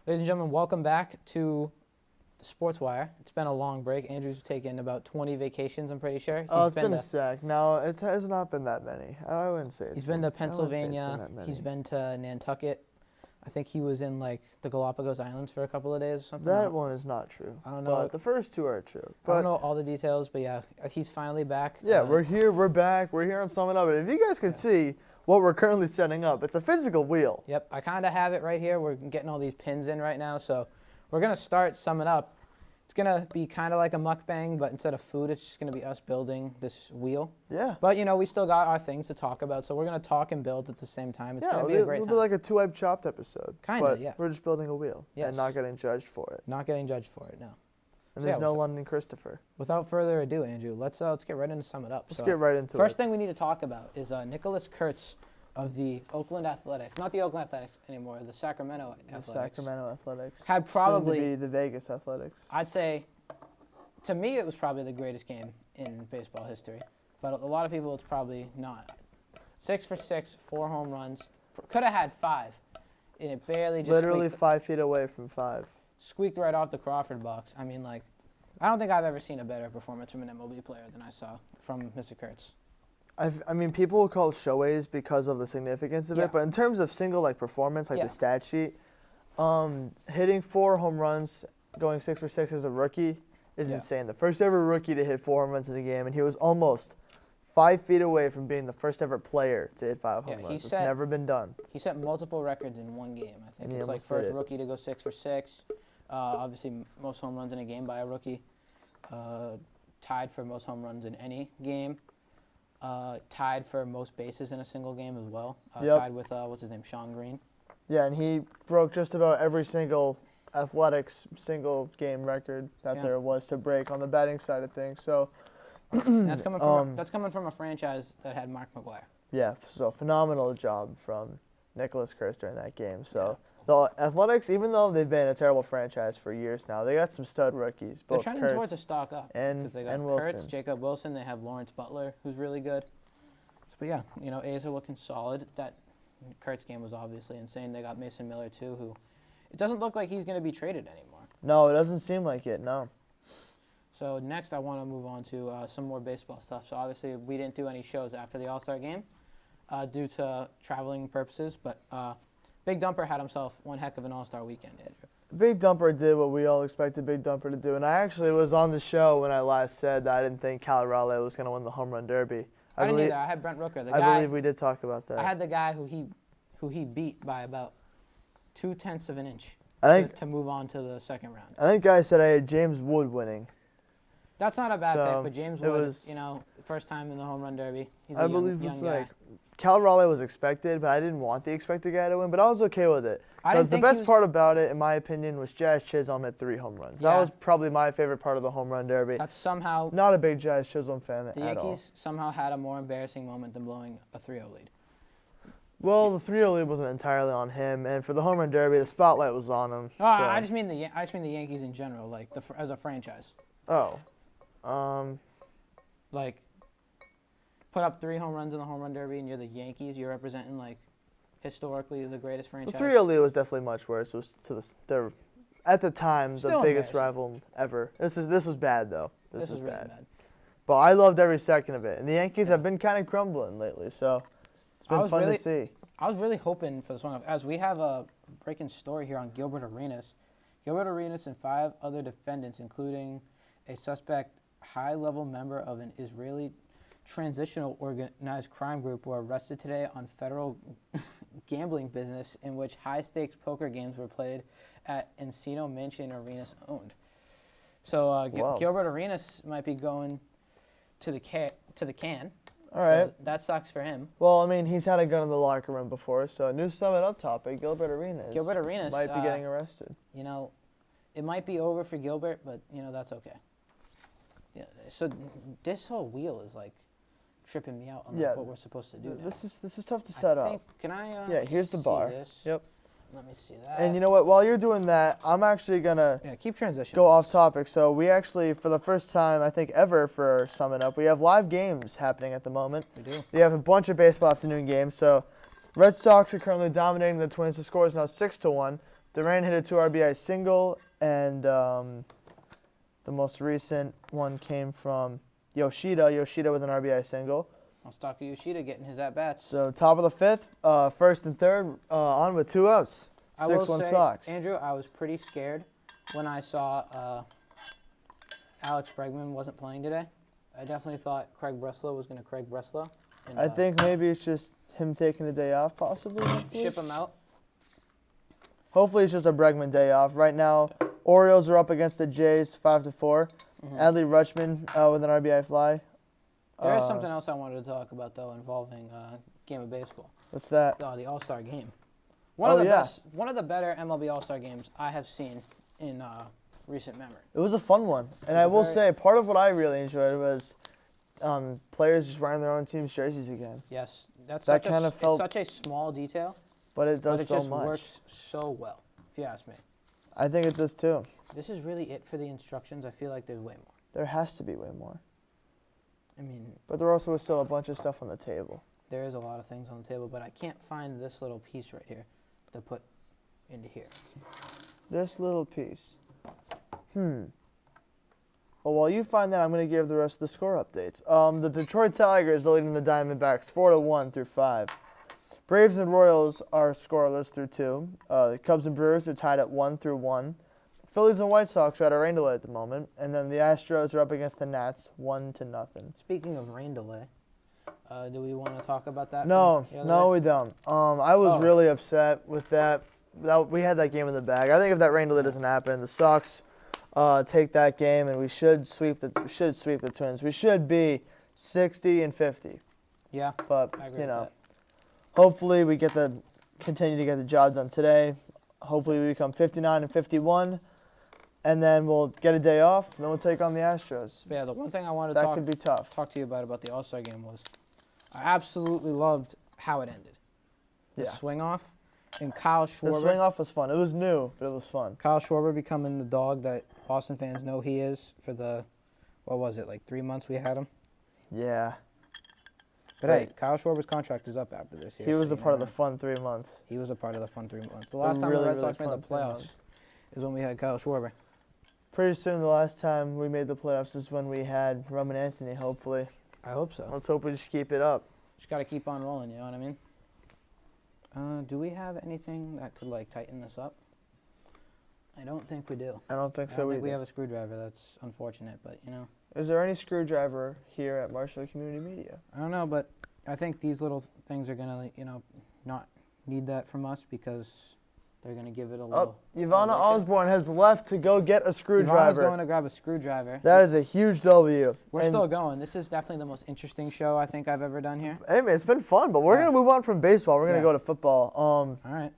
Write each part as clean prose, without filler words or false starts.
Ladies and gentlemen, welcome back to the Sports Wire. It's been a long break. Andrew's taken about 20 vacations, I'm pretty sure. It's been a sec. No, it has not been that many. I wouldn't say it's He's been to I wouldn't say it's Pennsylvania. been that many. He's been to Nantucket. I think he was in like the Galapagos Islands for a couple of days or something. That one is not true. I don't know. But the first two are true. I don't know all the details, but yeah, he's finally back. Yeah, we're here. We're back. We're here on Summing Up. And if you guys can see what we're currently setting up, it's a physical wheel. Yep, I kind of have it right here. We're getting all these pins in right now, so we're going to start Summing Up. It's going to be kind of like a mukbang, but instead of food, it's just going to be us building this wheel. Yeah. But, you know, we still got our things to talk about, so we're going to talk and build at the same time. It's going to be a great time. It'll be like a two-web chopped episode. Kind of, yeah. We're just building a wheel and not getting judged for it. Not getting judged for it, no. And there's no London Christopher. Without further ado, Andrew, let's get right into Sum It Up. Let's get right into it. First thing we need to talk about is Nicholas Kurtz of the Oakland Athletics. Not the Oakland Athletics anymore, the Sacramento Athletics. The Sacramento Athletics. Had probably soon to be the Vegas Athletics. I'd say, to me, it was probably the greatest game in baseball history. But a lot of people, it's probably not. 6 for 6, 4 home runs. Could have had 5. And it barely just Literally 5 feet away from 5. Squeaked right off the Crawford box. I mean, like, I don't think I've ever seen a better performance from an MLB player than I saw from Mr. Kurtz. I mean, people will call it showaways because of the significance of it, but in terms of single performance, the stat sheet, hitting 4 home runs, going 6 for 6 as a rookie is insane. The first ever rookie to hit 4 home runs in a game, and he was almost 5 feet away from being the first ever player to hit 5 home runs. It's never been done. He set multiple records in one game. I think it's like first rookie to go 6 for 6. Obviously, most home runs in a game by a rookie. Tied for most home runs in any game. Tied for most bases in a single game as well. Tied with, what's his name, Sean Green. Yeah, and he broke just about every single Athletics single game record that there was to break on the batting side of things. So that's coming from a franchise that had Mark McGwire. Yeah, so phenomenal job from Nicholas Kurtz during that game. So the Athletics, even though they've been a terrible franchise for years now, they got some stud rookies. They're trending towards a stock up. And they got Wilson. Kurtz, Jacob Wilson. They have Lawrence Butler, who's really good. But yeah, you know, A's are looking solid. That Kurtz game was obviously insane. They got Mason Miller too, who it doesn't look like he's going to be traded anymore. No, it doesn't seem like it. No. So next, I want to move on to some more baseball stuff. So obviously, we didn't do any shows after the All-Star game due to traveling purposes. But Big Dumper had himself one heck of an All-Star weekend, Andrew. Big Dumper did what we all expected Big Dumper to do. And I actually was on the show when I last said that I didn't think Cal Raleigh was going to win the home run derby. I didn't either. I had Brent Rooker. I believe we did talk about that. I had the guy who he beat by about 0.2 of an inch to move on to the second round. I think I said I had James Wood winning. That's not a bad pick, but James Wood, first time in the home run derby. He's a young guy. Cal Raleigh was expected, but I didn't want the expected guy to win, but I was okay with it. Because the best part about it, in my opinion, was Jazz Chisholm at 3 home runs. That was probably my favorite part of the home run derby. That's somehow not a big Jazz Chisholm fan at all. The Yankees somehow had a more embarrassing moment than blowing a 3-0 lead. Well, the 3-0 lead wasn't entirely on him, and for the home run derby, the spotlight was on him. Oh, I just mean the Yankees in general, like as a franchise. Oh. Like, put up 3 home runs in the home run derby, and you're the Yankees. You're representing, like, historically the greatest franchise. The 3-0 lead was definitely much worse. It was at the time, the biggest rival ever. This was bad, though. This was really bad. But I loved every second of it. And the Yankees have been kind of crumbling lately, so it's been fun to see. I was really hoping for this one. As we have a breaking story here on Gilbert Arenas. Gilbert Arenas and 5 other defendants, including a suspect high-level member of an Israeli transitional organized crime group, were arrested today on federal gambling business in which high-stakes poker games were played at Encino Mansion Arenas owned. So Gilbert Arenas might be going to the can. All right. So that sucks for him. Well, I mean, he's had a gun in the locker room before, so a new Sum It Up topic, Gilbert Arenas. Gilbert Arenas might be getting arrested. You know, it might be over for Gilbert, but, that's okay. Yeah. So this whole wheel is, like, tripping me out on what we're supposed to do now. This is tough to set up. Can I yeah, here's the bar. This? Yep. Let me see that. And you know what? While you're doing that, I'm actually going to keep transitioning. Go off topic. So we actually, for the first time, I think, ever for Sum It Up, we have live games happening at the moment. We do. We have a bunch of baseball afternoon games. So Red Sox are currently dominating the Twins. The score is now 6-1. Durant hit a 2 RBI single, and the most recent one came from Yoshida. Yoshida with an RBI single. Masataka Yoshida getting his at-bats. So top of the fifth, first and third, on with 2 outs. 6-1 Sox. Andrew, I was pretty scared when I saw Alex Bregman wasn't playing today. I definitely thought Craig Breslow was going to Craig Breslow. And, I think maybe it's just him taking a day off, possibly. Ship him out. Hopefully it's just a Bregman day off. Right now, Orioles are up against the Jays 5-4. Adley Rutschman with an RBI fly. There is something else I wanted to talk about, though, involving game of baseball. What's that? The All-Star game. One of the better MLB All-Star games I have seen in recent memory. It was a fun one. And I will say, part of what I really enjoyed was players just wearing their own team's jerseys again. Yes. It's felt such a small detail. But it does so much. But it just works so well, if you ask me. I think it does, too. This is really it for the instructions. I feel like there's way more. There has to be way more. I mean... But there also is still a bunch of stuff on the table. There is a lot of things on the table, but I can't find this little piece right here to put into here. This little piece. Well, while you find that, I'm going to give the rest of the score updates. The Detroit Tigers are leading the Diamondbacks 4-1 through 5. Braves and Royals are scoreless through 2. The Cubs and Brewers are tied at 1 through 1. Phillies and White Sox are at a rain delay at the moment. And then the Astros are up against the Nats 1-0. Speaking of rain delay, do we want to talk about that? No, we don't. I was really upset with that. We had that game in the bag. I think if that rain delay doesn't happen, the Sox take that game, and we should sweep the Twins. We should be 60-50. Yeah, but I agree with that. Hopefully we continue to get the job done today. Hopefully we become 59-51, and then we'll get a day off, and then we'll take on the Astros. Yeah, the one thing I wanted to could be tough. Talk to you about the All-Star game was I absolutely loved how it ended. The swing off, and Kyle Schwarber. The swing off was fun. It was new, but it was fun. Kyle Schwarber becoming the dog that Boston fans know he is for the, 3 months we had him? Yeah. But hey, Kyle Schwarber's contract is up after this year. He was a part of the fun 3 months. He was a part of the fun 3 months. The last time the Red Sox made the playoffs is when we had Kyle Schwarber. Pretty soon the last time we made the playoffs is when we had Roman Anthony, hopefully. I hope so. Let's hope we just keep it up. Just got to keep on rolling, you know what I mean? Do we have anything that could, tighten this up? I don't think we do. I don't think so I don't either. think we have a screwdriver. That's unfortunate, but, Is there any screwdriver here at Marshall Community Media? I don't know, but I think these little things are going to, not need that from us because they're going to give it a little... Ivana Osborne has left to go get a screwdriver. Ivana's going to grab a screwdriver. That is a huge W. We're still going. This is definitely the most interesting show I think I've ever done here. Hey, man, it's been fun, but we're going to move on from baseball. We're going to go to football. All right.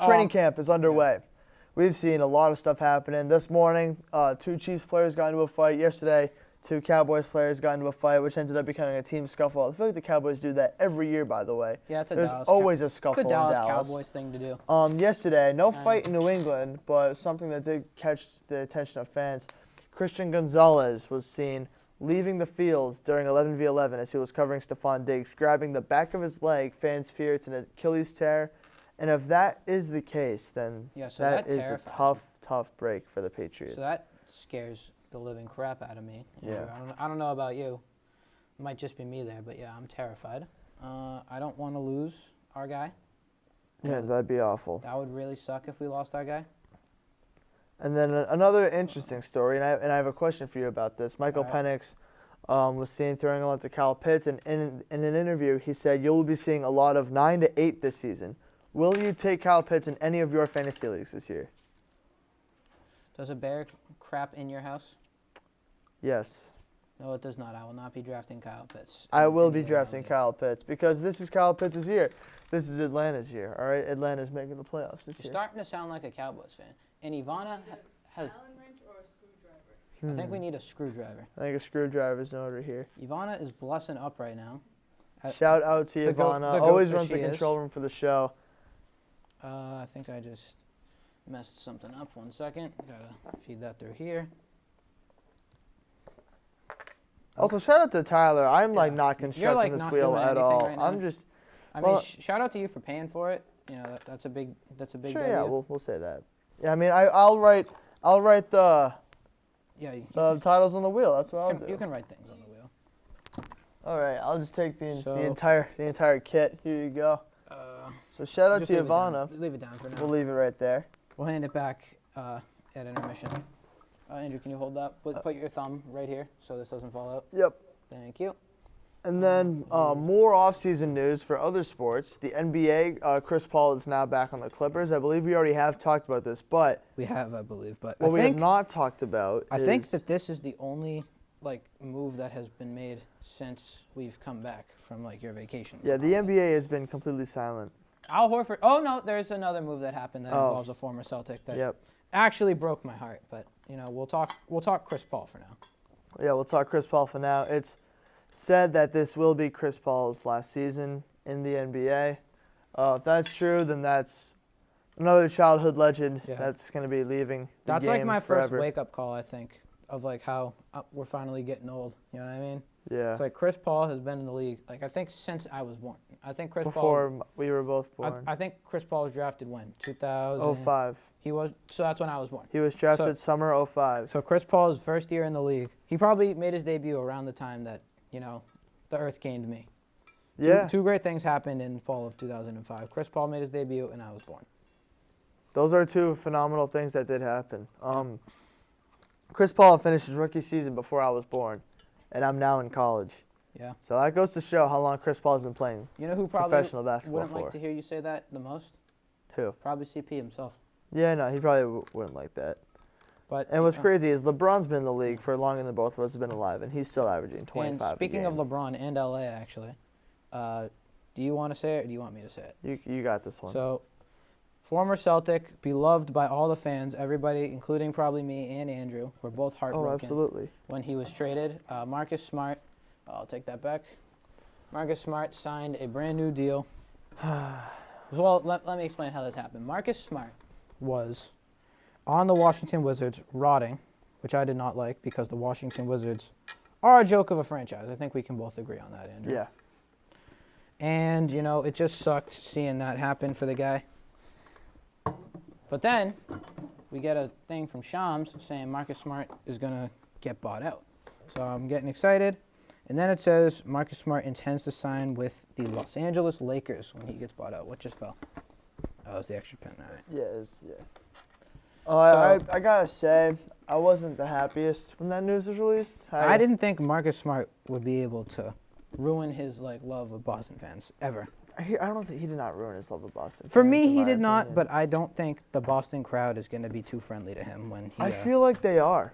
Training camp is underway. We've seen a lot of stuff happening. This morning, 2 Chiefs players got into a fight. Yesterday, 2 Cowboys players got into a fight, which ended up becoming a team scuffle. I feel like the Cowboys do that every year, by the way. Yeah, There's always a scuffle in Dallas. Cowboys thing to do. Yesterday, no fight in New England, but something that did catch the attention of fans. Christian Gonzalez was seen leaving the field during 11v11 as he was covering Stephon Diggs, grabbing the back of his leg. Fans fear it's an Achilles tear. And if that is the case, then that is a tough break for the Patriots. So that scares the living crap out of me. Yeah. I don't know about you. It might just be me there, but yeah, I'm terrified. I don't want to lose our guy. Yeah, that'd be awful. That would really suck if we lost our guy. And then another interesting story, and I have a question for you about this. Michael Penix was seen throwing a lot to Kyle Pitts, and in an interview, he said, you'll be seeing a lot of 9 to 8 this season. Will you take Kyle Pitts in any of your fantasy leagues this year? Does a bear crap in your house? Yes. No, it does not. I will not be drafting Kyle Pitts. I will be drafting Kyle Pitts because this is Kyle Pitts' year. This is Atlanta's year, all right? Atlanta's making the playoffs this year. You're starting to sound like a Cowboys fan. And Ivana has... Allen wrench or a screwdriver? I think we need a screwdriver. I think a screwdriver is in order here. Ivana is blessing up right now. Shout out to Ivana. Always runs the control room for the show. I think I just messed something up. 1 second. Gotta feed that through here. Also, shout out to Tyler. I'm not constructing this wheel at all. Right now. I'm just. I mean, shout out to you for paying for it. That's a big. Sure, yeah, we'll say that. Yeah, I mean, I'll write the Yeah, you, titles on the wheel. That's what I'll can, do. you can write things on the wheel. All right, I'll just take the So- entire kit. Here you go. So shout out Just to leave it down. Ivana. Leave it down for now. We'll leave it right there. We'll hand it back at intermission. Andrew, can you hold that? Put your thumb right here so this doesn't fall out. Yep. Thank you. And then more off-season news for other sports. The NBA, Chris Paul is now back on the Clippers. I believe we already have talked about this, but We have, I believe, but what I we think have not talked about I is think that this is the only move that has been made since we've come back from your vacation. yeah, the NBA has been completely silent. Al Horford. Oh no, there's another move that happened that involves a former Celtic that Yep. actually broke my heart. But we'll talk Chris Paul for now. Yeah, we'll talk Chris Paul for now. It's said that this will be Chris Paul's last season in the NBA. If that's true, then that's another childhood legend that's going to be leaving the That's game my forever. first wake-up call, I think, of how we're finally getting old. You know what I mean? Yeah. It's Chris Paul has been in the league, I think since I was born. I think Chris Before Paul. we were both born. I think Chris Paul was drafted when 2000. 05. He was. So that's when I was born. He was drafted summer 05. So Chris Paul's first year in the league, he probably made his debut around the time that the Earth gained me. Yeah. Two great things happened in fall of 2005. Chris Paul made his debut, and I was born. Those are two phenomenal things that did happen. Chris Paul finished his rookie season before I was born, and I'm now in college. Yeah. So that goes to show how long Chris Paul has been playing You know who probably professional basketball wouldn't for. like to hear you say that the most? Who? Probably CP himself. Yeah, no, he probably wouldn't like that. But And what's crazy is LeBron's been in the league for longer than both of us have been alive, and he's still averaging 25 And speaking a of game. LeBron and LA, actually, do you want to say it or do you want me to say it? You got this one. So, former Celtic, beloved by all the fans, everybody, including probably me and Andrew, were both heartbroken. Oh, absolutely. When he was traded. Marcus Smart, I'll take that back. Marcus Smart signed a brand new deal. Well, let me explain how this happened. Marcus Smart was on the Washington Wizards rotting, which I did not like because the Washington Wizards are a joke of a franchise. I think we can both agree on that, Andrew. Yeah. And, it just sucked seeing that happen for the guy. But then we get a thing from Shams saying Marcus Smart is going to get bought out. So I'm getting excited. And then it says Marcus Smart intends to sign with the Los Angeles Lakers when he gets bought out. What just fell? Oh, it's the extra pen. All right. Yeah. I gotta say, I wasn't the happiest when that news was released. I didn't think Marcus Smart would be able to ruin his love of Boston fans ever. I don't think he did not ruin his love of Boston. For fans, me, in he my did not, opinion. but I don't think the Boston crowd is going to be too friendly to him when he. I feel like they are.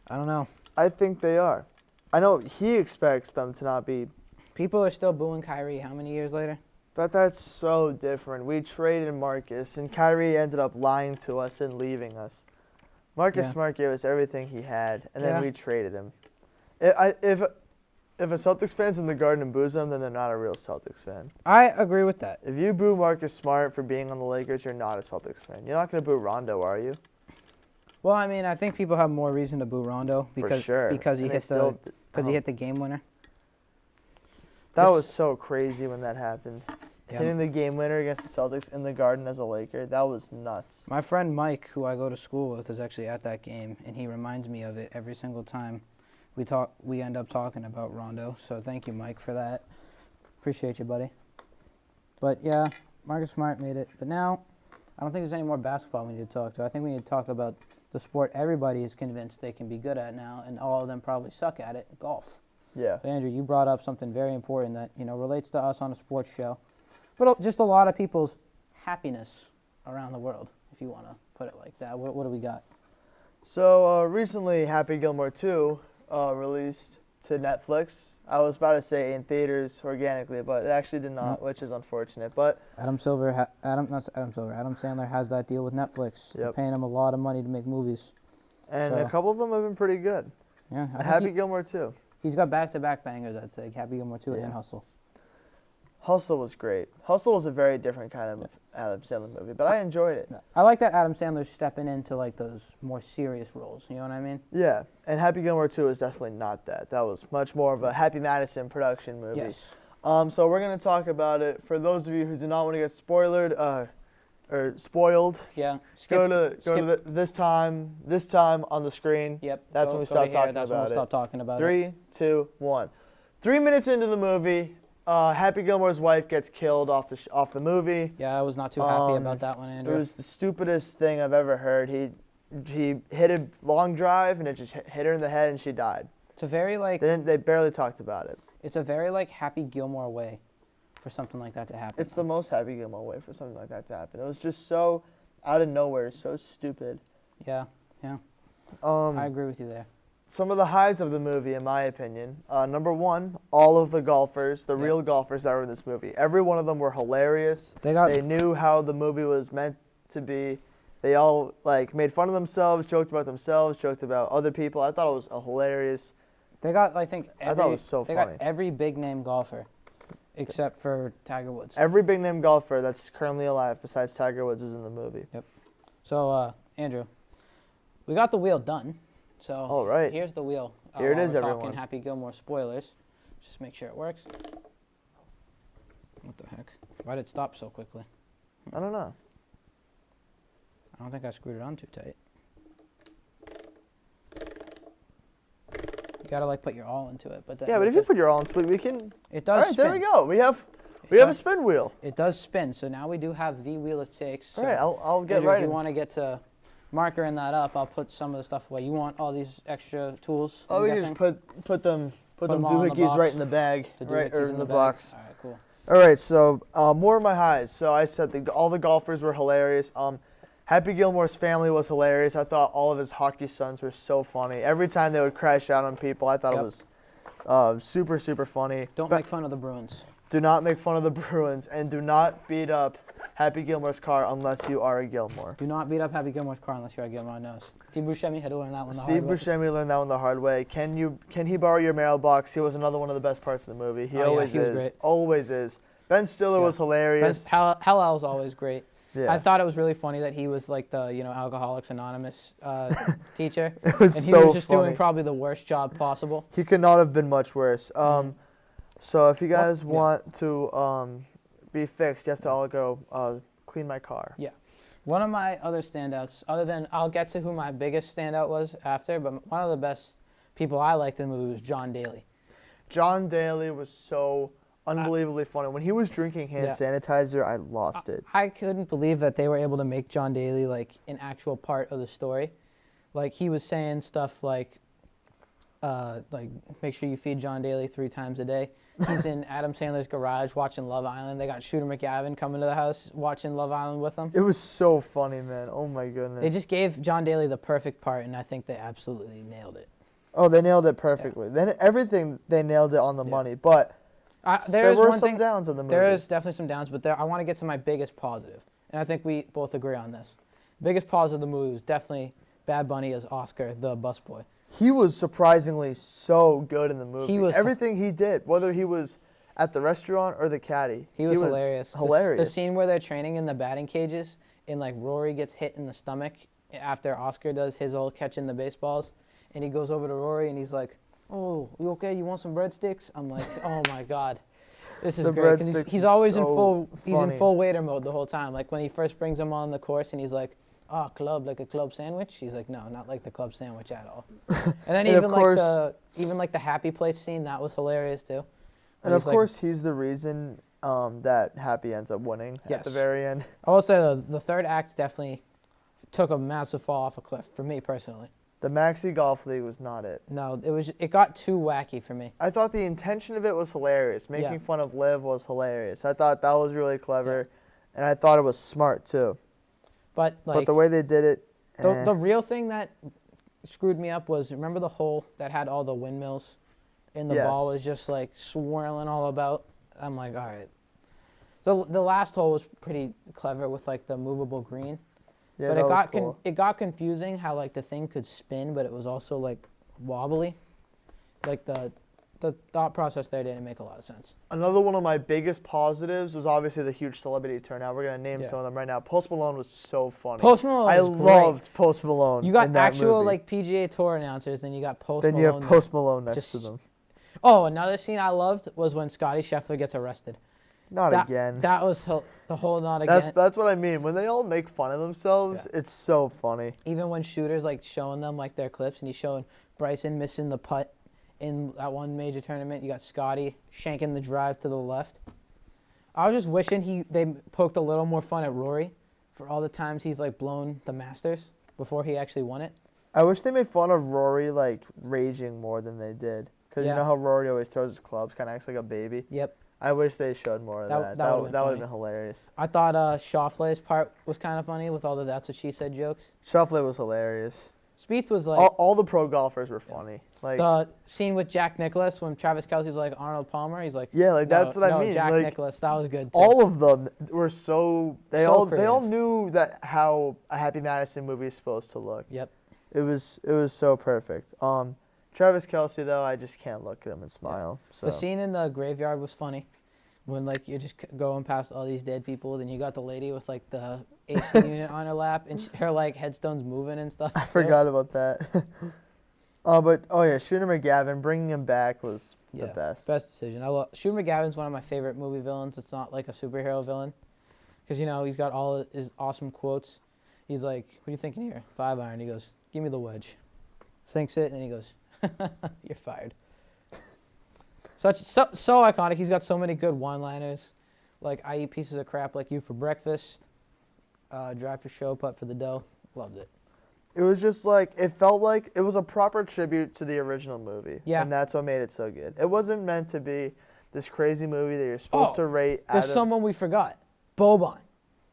I don't know. I think they are. I know he expects them to not be, People are still booing Kyrie how many years later? but that's so different. We traded Marcus, and Kyrie ended up lying to us and leaving us. Marcus Yeah. Smart gave us everything he had, and Yeah. then we traded him. If a Celtics fan's in the Garden and boos him, then they're not a real Celtics fan. I agree with that. If you boo Marcus Smart for being on the Lakers, you're not a Celtics fan. You're not going to boo Rondo, are you? Well, I mean, I think people have more reason to boo Rondo because For sure. because he And they hit still he hit the game winner. That This- was so crazy when that happened. Yeah. Hitting the game winner against the Celtics in the Garden as a Laker, that was nuts. My friend Mike, who I go to school with, is actually at that game, and he reminds me of it every single time we talk. We end up talking about Rondo. So thank you, Mike, for that. Appreciate you, buddy. But yeah, Marcus Smart made it. But now, I don't think there's any more basketball we need to talk to. I think we need to talk about the sport everybody is convinced they can be good at now, and all of them probably suck at it: golf. Yeah. But Andrew, you brought up something very important that relates to us on a sports show, but just a lot of people's happiness around the world, if you want to put it like that. What do we got? So recently, Happy Gilmore 2 released to Netflix. I was about to say in theaters organically, but it actually did not, which is unfortunate. But Adam Sandler has that deal with Netflix. They're Yep. paying him a lot of money to make movies. and So- a couple of them have been pretty good. Yeah, I think Happy Gilmore 2. he's got back-to-back bangers. I'd say Happy Gilmore 2 Yeah. and Hustle. Hustle was great. Hustle was a very different kind of Adam Sandler movie, but I enjoyed it. I like that Adam Sandler's stepping into those more serious roles. You know what I mean? Yeah, and Happy Gilmore 2 is definitely not that. That was much more of a Happy Madison production movie. Yes. So we're going to talk about it. For those of you who do not want to get spoiled, or spoiled. Yeah. Go to this time on the screen. Yep. That's when we stop talking That's about when it. we stop talking about it. 3, 2, 1. 3 minutes into the movie, Happy Gilmore's wife gets killed off the movie. Yeah, I was not too happy about that one, Andrew. It was the stupidest thing I've ever heard. He hit a long drive and it just hit her in the head and she died. It's a very like. They barely talked about it. It's a very like Happy Gilmore way for something like that to happen. It's the most Happy Gilmore way for something like that to happen. It was just so out of nowhere, so stupid. Yeah. I agree with you there. Some of the highs of the movie, in my opinion. Number 1, all of the golfers, the real golfers that were in this movie. Every one of them were hilarious. They knew how the movie was meant to be. They all like made fun of themselves, joked about themselves, joked about other people. I thought it was a hilarious. They got, I think, I thought it was so they funny. got every big name golfer except for Tiger Woods. Every big name golfer that's currently alive besides Tiger Woods was in the movie. Yep. So, Andrew, we got the wheel done. So all right. Here's the wheel. Here it is, we're everyone. Talking Happy Gilmore spoilers. Just make sure it works. What the heck? Why did it stop so quickly? I don't know. I don't think I screwed it on too tight. You gotta like put your all into it, but Yeah, but if you put your all into it, we can. it does. All right, spin. there we go. We have a spin wheel. It does spin. So now we do have the wheel of six. All right, I'll get Andrew, right If you in. want to get to markering that up, I'll put some of the stuff away. You want all these extra tools? Oh, I'm we can guessing? just put them all in the doohickeys box. right in the bag, The right, doohickeys or in the bag? box. All right, cool. All right, so more of my highs. So I said all the golfers were hilarious. Happy Gilmore's family was hilarious. I thought all of his hockey sons were so funny. Every time they would crash out on people, I thought it was super, super funny. Don't make fun of the Bruins. Do not make fun of the Bruins, and do not beat up Happy Gilmore's car unless you are a Gilmore. Do not beat up Happy Gilmore's car unless you're a Gilmore. No, Steve Buscemi had to learn that one the Steve hard way. Buscemi learned that one the hard way. Can he borrow your mailbox? He was another one of the best parts of the movie. He always he was is. great. Always is. Ben Stiller was hilarious. Hal-El's always great. Yeah. I thought it was really funny that he was like the Alcoholics Anonymous teacher. It was and he so was just funny. doing probably the worst job possible. He could not have been much worse. So if you guys want to be fixed, you have to all go clean my car. Yeah. One of my other standouts, other than I'll get to who my biggest standout was after, but one of the best people I liked in the movie was John Daly. John Daly was so unbelievably funny. When he was drinking hand sanitizer, I lost it. I couldn't believe that they were able to make John Daly like an actual part of the story. Like he was saying stuff like make sure you feed John Daly 3 times a day. He's in Adam Sandler's garage watching Love Island. They got Shooter McGavin coming to the house watching Love Island with them. It was so funny, man. Oh my goodness. They just gave John Daly the perfect part, and I think they absolutely nailed it. Oh, they nailed it perfectly. Then everything they nailed it on the money, but there were some downs in the movie. There is definitely some downs, but I want to get to my biggest positive, and I think we both agree on this. Biggest positive of the movie was definitely Bad Bunny as Oscar, the busboy. He was surprisingly so good in the movie. He was everything he did, whether he was at the restaurant or the caddy. He was hilarious. Hilarious. The scene where they're training in the batting cages, and like Rory gets hit in the stomach after Oscar does his old catching the baseballs, and he goes over to Rory and he's like, "Oh, you okay? You want some breadsticks?" I'm like, "Oh my God, this is great." 'Cause he's always in full waiter mode the whole time. Like when he first brings him on the course and he's like, "Oh, club, like a club sandwich?" He's like, "No, not like the club sandwich at all." And then even like the happy place scene, that was hilarious too. And of course, he's the reason that Happy ends up winning at the very end. I will say the third act definitely took a massive fall off a cliff for me personally. The Maxi Golf League was not it. No, it got too wacky for me. I thought the intention of it was hilarious. Making fun of Liv was hilarious. I thought that was really clever, and I thought it was smart too. But the way they did it, the real thing that screwed me up was, remember the hole that had all the windmills, and the ball was just like swirling all about. I'm like, all right. So the last hole was pretty clever with like the movable green. Yeah, but it got confusing how like the thing could spin, but it was also like wobbly. Like the thought process there didn't make a lot of sense. Another one of my biggest positives was obviously the huge celebrity turnout. We're gonna name some of them right now. Post Malone was so funny. Post Malone was great. Loved Post Malone. You got in that actual movie. like PGA Tour announcers, and you got Post Malone. Then you have Post Malone next to them. Oh, another scene I loved was when Scotty Scheffler gets arrested. Not again. That was the whole not again. That's what I mean. When they all make fun of themselves, it's so funny. Even when Shooter's like showing them like their clips, and he's showing Bryson missing the putt in that one major tournament. You got Scotty shanking the drive to the left. I was just wishing they poked a little more fun at Rory for all the times he's like blown the Masters before he actually won it. I wish they made fun of Rory like raging more than they did. Because you know how Rory always throws his clubs, kind of acts like a baby. Yep. I wish they showed more of that. That would have been hilarious. I thought Schauffele's part was kind of funny with all the "that's what she said" jokes. Schauffele was hilarious. Spieth was like all the pro golfers were funny. Like the scene with Jack Nicklaus when Travis Kelce's like Arnold Palmer. He's like, that's what I mean. Jack like, Nicklaus, that was good too. All of them were they all creative. knew that how a Happy Madison movie is supposed to look. Yep. It was so perfect. Travis Kelce though, I just can't look at him and smile. So. The scene in the graveyard was funny. When like you're just going past all these dead people, then you got the lady with like the AC unit on her lap, and her like headstone's moving and stuff. I forgot about that. Shooter McGavin, bringing him back was the best. Best decision. Shooter McGavin's one of my favorite movie villains. It's not like a superhero villain, because he's got all his awesome quotes. He's like, "What are you thinking here? 5-iron." He goes, "Give me the wedge." Sinks it, and then he goes, "You're fired." So iconic. He's got so many good one-liners, like "I eat pieces of crap like you for breakfast," "Drive for show, putt for the dough." Loved it. It was just like it felt like it was a proper tribute to the original movie. Yeah, and that's what made it so good. It wasn't meant to be this crazy movie that you're supposed to rate. There's someone we forgot, Boban.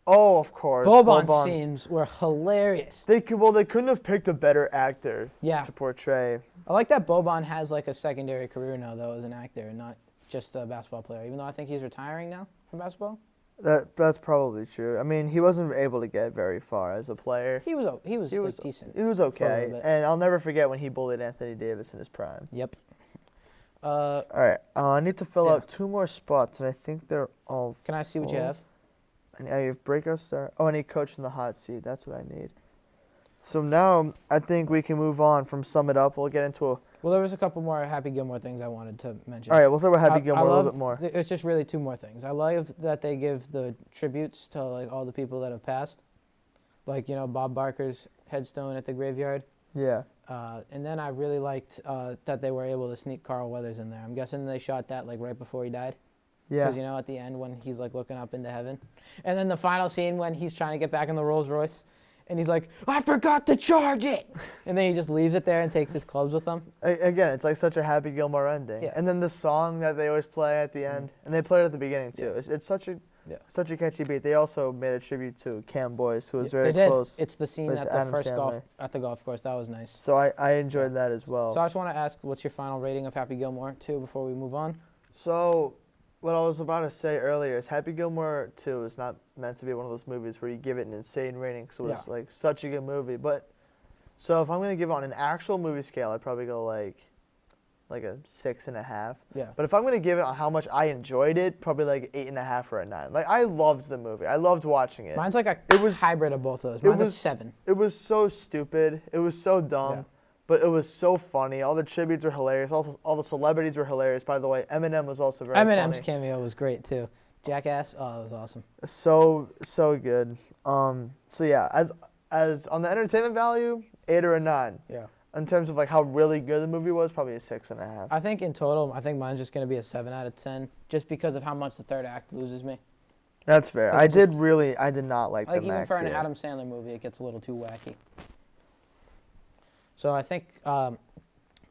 Oh, of course. Boban's scenes were hilarious. They couldn't have picked a better actor to portray. I like that Boban has like a secondary career now, though, as an actor and not just a basketball player. Even though I think he's retiring now from basketball. That's probably true. I mean, he wasn't able to get very far as a player. He was decent. He was okay, and I'll never forget when he bullied Anthony Davis in his prime. Yep. All right. I need to fill out 2 more spots, and I think they're all. Can I see what you have? I have breakout star. Oh, I need coach in the hot seat. That's what I need. So now I think we can move on from sum it up. We'll get into Well, there was a couple more Happy Gilmore things I wanted to mention. All right, we'll start with Happy Gilmore a little bit more. It's just really 2 more things. I love that they give the tributes to like all the people that have passed, like Bob Barker's headstone at the graveyard. Yeah. And then I really liked that they were able to sneak Carl Weathers in there. I'm guessing they shot that like right before he died. Yeah. Because at the end when he's like looking up into heaven, and then the final scene when he's trying to get back in the Rolls Royce, and he's like, "I forgot to charge it," and then he just leaves it there and takes his clubs with him. Again, it's like such a Happy Gilmore ending. Yeah. And then the song that they always play at the end, and they play it at the beginning too. Yeah. It's such a catchy beat. They also made a tribute to Cam Boyce, who was very close. It's the scene at the first golf course. That was nice. So I enjoyed that as well. So I just want to ask, what's your final rating of Happy Gilmore 2 before we move on? So what I was about to say earlier is Happy Gilmore 2 is not meant to be one of those movies where you give it an insane rating because it was like such a good movie. But so if I'm going to give it on an actual movie scale, I'd probably go like a 6.5. Yeah. But if I'm going to give it on how much I enjoyed it, probably like 8.5 or a 9. Like I loved the movie. I loved watching it. Mine's like a hybrid of both of those. Mine's a 7. It was so stupid. It was so dumb. Yeah. But it was so funny. All the tributes were hilarious. Also, all the celebrities were hilarious. By the way, Eminem was also very funny. Eminem's cameo was great too. Jackass, it was awesome. So good. So yeah, as on the entertainment value, 8 or a 9. Yeah. In terms of like how really good the movie was, probably a 6.5. I think in total, mine's just gonna be a 7 out of 10, just because of how much the third act loses me. That's fair. I did not like the even for an Adam Sandler movie, it gets a little too wacky. So I think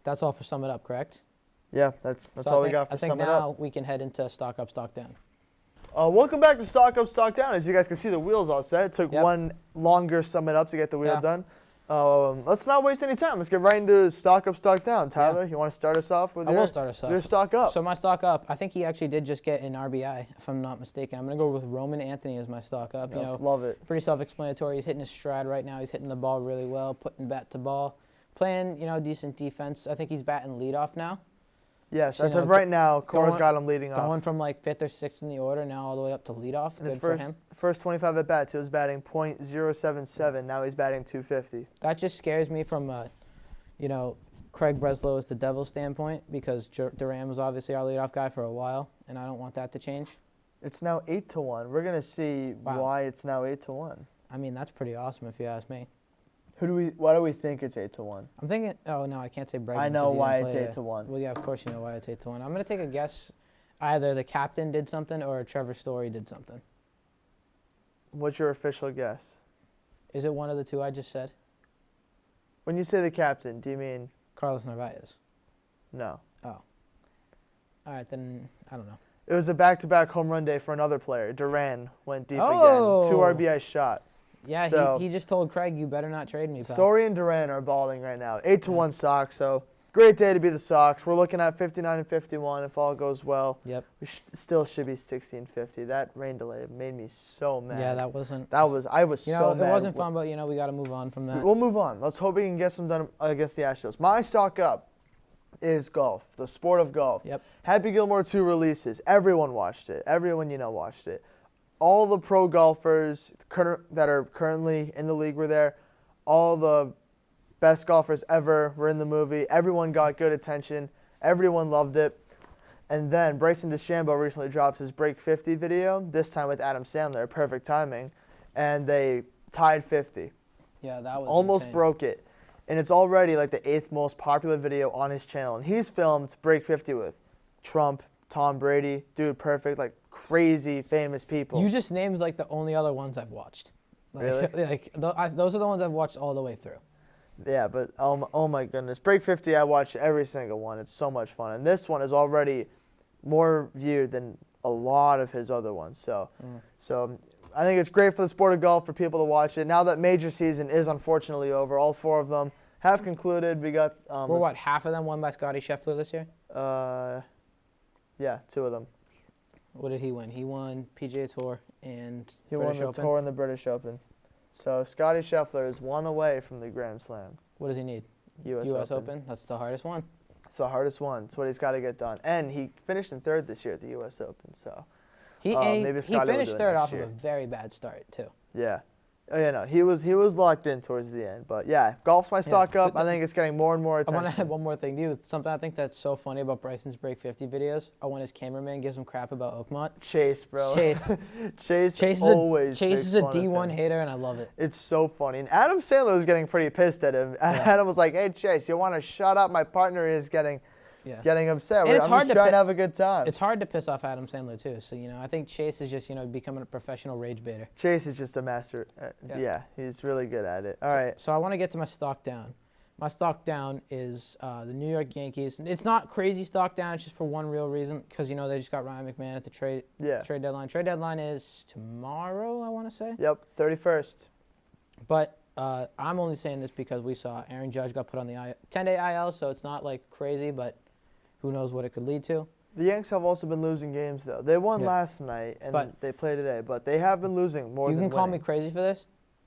that's all for Sum It Up, correct? Yeah, that's all we got for Sum It Up. I think now we can head into Stock Up, Stock Down. Welcome back to Stock Up, Stock Down. As you guys can see, the wheel's all set. It took one longer Sum It Up to get the wheel done. Let's not waste any time. Let's get right into Stock Up, Stock Down. Tyler, you want to start us off with will start us off. Your Stock Up. So my Stock Up, I think he actually did just get an RBI, if I'm not mistaken. I'm going to go with Roman Anthony as my Stock Up. Love it. Pretty self-explanatory. He's hitting his stride right now. He's hitting the ball really well, putting bat to ball. Playing, decent defense. I think he's batting leadoff now. Yes, as of right now, Cora's got him leading off. Going from like 5th or 6th in the order, now all the way up to leadoff. In his first 25 at-bats, he was batting .077. Now he's batting .250. That just scares me from, Craig Breslow is the Devil's standpoint, because Duran was obviously our leadoff guy for a while, and I don't want that to change. It's now 8-1. We're gonna see why it's now 8-1. I mean, that's pretty awesome if you ask me. Why do we think it's 8-1? I'm thinking. Oh no, I can't say Bryson. I know why it's 8-1. Well, yeah, of course you know why it's 8-1. I'm gonna take a guess. Either the captain did something or Trevor Story did something. What's your official guess? Is it one of the two I just said? When you say the captain, do you mean Carlos Narvaez? no? Oh. All right, then I don't know. It was a back-to-back home run day for another player. Duran went deep Oh. again. 2 RBI shot. Yeah, So- he just told Craig, you better not trade me, pal. Story and Duran are balling right now. 8-1 Sox. So great day to be the Sox. We're looking at 59 and 51 if all goes well. Yep. We still should be 60-50. That rain delay made me so mad. Yeah, that wasn't. I was so mad. It wasn't fun, but we got to move on from that. We'll move on. Let's hope we can get some done against the Astros. My stock up is golf, the sport of golf. Yep. Happy Gilmore 2 releases. Everyone watched it. Everyone watched it. All the pro golfers that are currently in the league were there. All the best golfers ever were in the movie. Everyone got good attention. Everyone loved it. And then Bryson DeChambeau recently dropped his Break 50 video, this time with Adam Sandler, perfect timing, and they tied 50. Yeah, that was Almost insane. broke it. And it's already like the 8th most popular video on his channel. And he's filmed Break 50 with Trump, Tom Brady, dude, perfect, like crazy famous people. You just named like the only other ones I've watched. Really? Those are the ones I've watched all the way through. Yeah, but oh my goodness. Break 50, I watch every single one. It's so much fun. And this one is already more viewed than a lot of his other ones. So I think it's great for the sport of golf for people to watch it. Now that major season is unfortunately over, all 4 of them have concluded. We got We're what, half of them won by Scotty Scheffler this year? Yeah, 2 of them. What did he win? He won PGA Tour and He British won the Open. Tour and the British Open. So Scotty Scheffler is 1 away from the Grand Slam. What does he need? U.S. Open. That's the hardest one. It's the hardest one. It's what he's got to get done. And he finished in 3rd this year at the U.S. Open. So He maybe Scotty will finished do it 3rd next off year. of a very bad start too. Yeah. Oh, yeah, no, he was locked in towards the end. But, yeah, golf's my stock up. I think it's getting more and more I attention. want to add one more thing to you. Something I think that's so funny about Bryson's Break 50 videos are when his cameraman gives him crap about Oakmont. Chase, bro. Chase. Chase Always makes is a fun of D1 him. hater, and I love it. It's so funny. And Adam Sandler was getting pretty pissed at him. Yeah. Adam was like, hey, Chase, you want to shut up? My partner is getting upset. And it's I'm hard just to trying pi- to have a good time. It's hard to piss off Adam Sandler too. So I think Chase is just becoming a professional rage baiter. Chase is just a master. Yeah, he's really good at it. All right. So I want to get to my stock down. My stock down is the New York Yankees. It's not crazy stock down. It's just for one real reason, because they just got Ryan McMahon at the trade deadline. Trade deadline is tomorrow, I want to say. Yep, 31st. But I'm only saying this because we saw Aaron Judge got put on the 10-day IL, so it's not like crazy, but who knows what it could lead to. The Yanks have also been losing games, though. They won last night, and they play today, but they have been losing more than You can call me winning. crazy for this.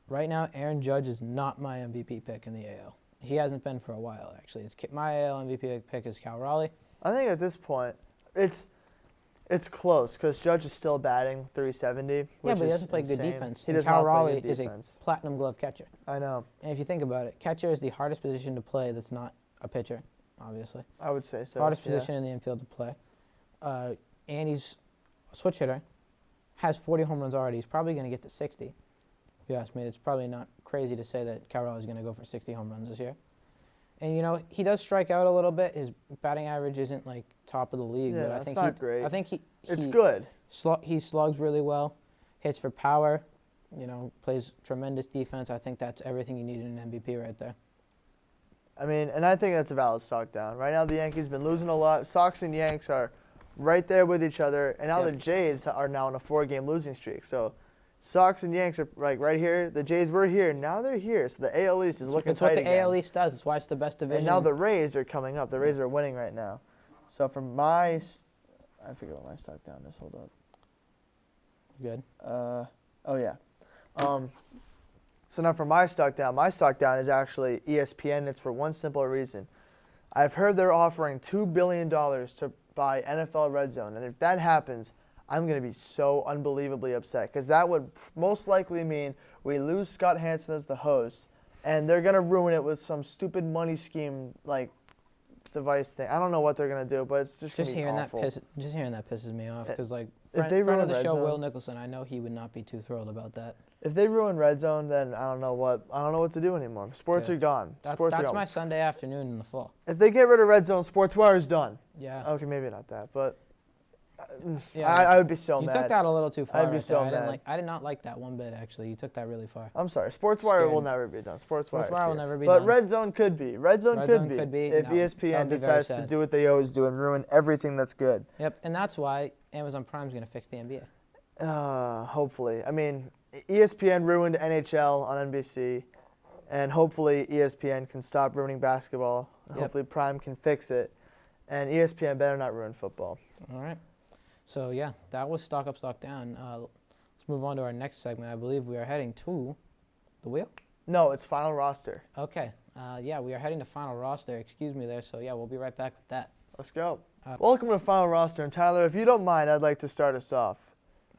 Right now, Aaron Judge is not my MVP pick in the AL. He hasn't been for a while, actually. My AL MVP pick is Cal Raleigh. I think at this point, it's close, because Judge is still batting .370, Yeah, which but he is doesn't play good insane. defense. He And does Cal not play Raleigh good is a defense. platinum glove catcher. I know. And if you think about it, catcher is the hardest position to play that's not a pitcher, obviously. I would say so. Hardest yeah. position in the infield to play. And he's a switch hitter, has 40 home runs already. He's probably going to get to 60. If you ask me, it's probably not crazy to say that Cal Raleigh is going to go for 60 home runs this year. And, he does strike out a little bit. His batting average isn't, like, top of the league. Yeah, but it's not great. I think It's good. He slugs really well, hits for power, plays tremendous defense. I think that's everything you need in an MVP right there. I mean, and I think that's a valid stock down. Right now, the Yankees been losing a lot. Sox and Yanks are right there with each other, and now the Jays are now on a 4-game losing streak. So, Sox and Yanks are like right here. The Jays were here. Now they're here. So the AL East is looking It's tight what the again. AL East does. It's why it's the best division. And now the Rays are coming up. The Rays are winning right now. So I forget what my stock down is. Hold up. Good. Oh yeah. So now for my stock down is actually ESPN. It's for one simple reason. I've heard they're offering $2 billion to buy NFL Red Zone, and if that happens, I'm going to be so unbelievably upset, because that would most likely mean we lose Scott Hansen as the host, and they're going to ruin it with some stupid money scheme like device thing. I don't know what they're going to do, but it's just going to be awful. Just hearing that pisses me off, because Friend they of ruin the Red show, Zone, Will Nicholson, I know he would not be too thrilled about that. if they ruin Red Zone, then I don't know what to do anymore. Sports Good. are gone. Sports are That's gone. my Sunday afternoon in the fall. If they get rid of Red Zone, Sports Wire is done. Yeah. Okay, maybe not that, but Yeah, I would be so you mad. took that a little too far. I'd be right so there. mad. I did not like that one bit, actually. You took that really far. I'm sorry. Sports Wire Scared will me. never be done. Sports Sports Wire Wire is will here. never be But done. Red Zone could be. Red Zone could be if No, that ESPN would be very decides to sad. do what they always do and ruin everything that's good. Yep, and that's why Amazon Prime's going to fix the NBA. Hopefully. I mean, ESPN ruined NHL on NBC, and hopefully ESPN can stop ruining basketball. Yep. Hopefully Prime can fix it, and ESPN better not ruin football. All right. So, yeah, that was Stock Up, Stock Down. Let's move on to our next segment. I believe we are heading to the wheel. No, it's final roster. Okay. Yeah, we are heading to final roster. Excuse me there. So, yeah, we'll be right back with that. Let's go. Welcome to final roster, and Tyler, if you don't mind, I'd like to start us off.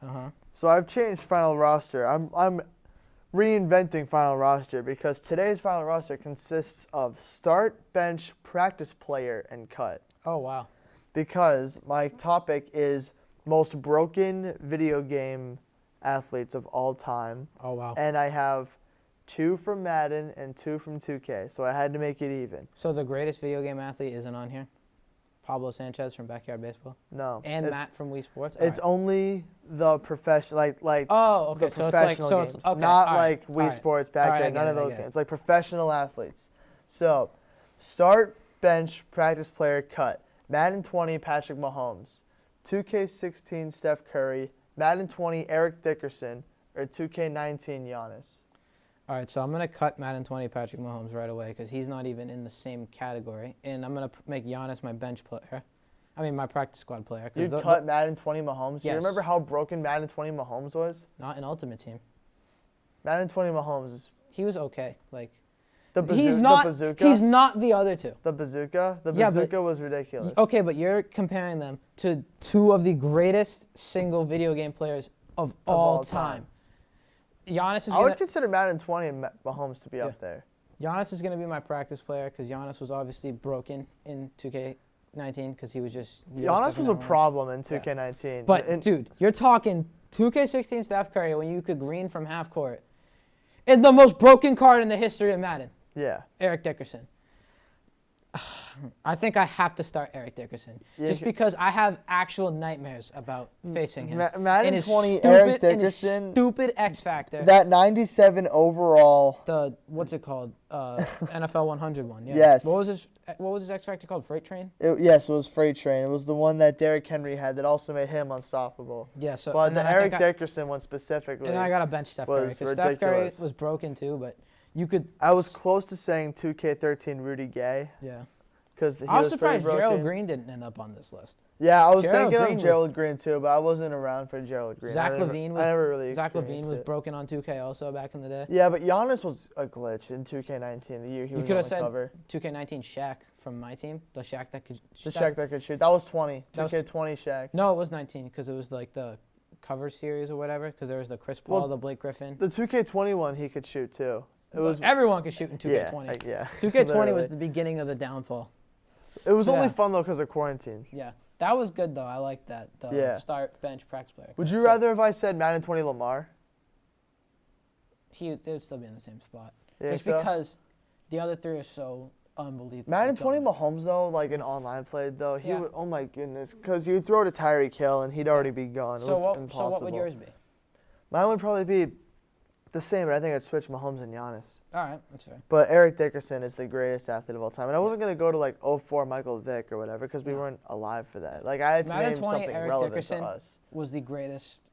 Uh-huh. So I've changed final roster. I'm reinventing final roster because today's final roster consists of start, bench, practice player, and cut. Oh, wow. Because my topic is most broken video game athletes of all time. Oh, wow. And I have 2 from Madden and 2 from 2K, so I had to make it even. So the greatest video game athlete isn't on here? Pablo Sanchez from Backyard Baseball? No. And Matt from Wii Sports? It's only the professional, like oh, okay. the So professional it's games, like, okay. not all like right. Wii all right. Sports, All right, I Backyard, get none it, of I those get it. games. It's like professional athletes. So, start, bench, practice player, cut. Madden 20, Patrick Mahomes. 2K16, Steph Curry. Madden 20, Eric Dickerson. Or 2K19, Giannis. All right, so I'm going to cut Madden 20 Patrick Mahomes right away because he's not even in the same category. And I'm going to make Giannis my bench player. I mean, my practice squad player. You'd cut Madden 20 Mahomes? Do you Yes. remember how broken Madden 20 Mahomes was? Not an Ultimate Team. Madden 20 Mahomes is He was okay. Like the he's not. the bazooka. He's not the other two. The bazooka? The Yeah, but- bazooka was ridiculous. Okay, but you're comparing them to 2 of the greatest single video game players of all time. Giannis is I would gonna, consider Madden 20 and Mahomes to be up there. Giannis is going to be my practice player because Giannis was obviously broken in 2K19 because he was just. Giannis was a problem in 2K19. But dude, you're talking 2K16 Steph Curry when you could green from half court. It's the most broken card in the history of Madden. Yeah. Eric Dickerson. I think I have to start Eric Dickerson Yeah, just because I have actual nightmares about facing him. Madden And his 20, stupid- Eric and his Dickerson. stupid X Factor. That 97 overall. The what's it called? NFL 100 one. Yeah. Yes. What was his X Factor called? Freight Train. Yes, it was Freight Train. It was the one that Derrick Henry had that also made him unstoppable. Yeah. So. But and the then I Eric think Dickerson one specifically. And then I got to bench Steph Curry was because Steph Curry ridiculous. was broken too, but you could. I was close to saying 2K13 Rudy Gay. Yeah. Because he I was was pretty surprised broken. Gerald Green didn't end up on this list. Yeah, I was Gerald thinking Green of Gerald Green too, but I wasn't around for Gerald Green. Zach I never, LaVine I was. never really Zach experienced LaVine was it. broken on 2K also back in the day. Yeah, but Giannis was a glitch in 2K19 the year he You was could on have the said cover. 2K19 Shaq from my team, the Shaq that could. The Shaq that could shoot. That was 20. That was- 2K20 Shaq. No, it was 19 because it was like the cover series or whatever. Because there was the Chris Paul, Well, the Blake Griffin. The 2K21 he could shoot too. It was Everyone could shoot in 2K20. Yeah. 2K20 literally. was the beginning of the downfall. It was only Yeah. fun though because of quarantine. Yeah, that was good though. I like that. The Yeah. start bench practice player. Would you So rather if I said Madden 20 Lamar? They would still be in the same spot. Yeah, Just so? because the other 3 are so unbelievable. Madden 20 dumb. Mahomes though, like in online play though, he Yeah. would, oh my goodness, because he would throw to Tyreek Hill and he'd already be gone. It So was what? impossible. So what would yours be? Mine would probably be the same, but I think I'd switch Mahomes and Giannis. All right, that's fair. But Eric Dickerson is the greatest athlete of all time. And I wasn't going to go to like 04 Michael Vick or whatever because we weren't alive for that. Like I had to Madden name 20 something Eric relevant Dickerson to us. Was the greatest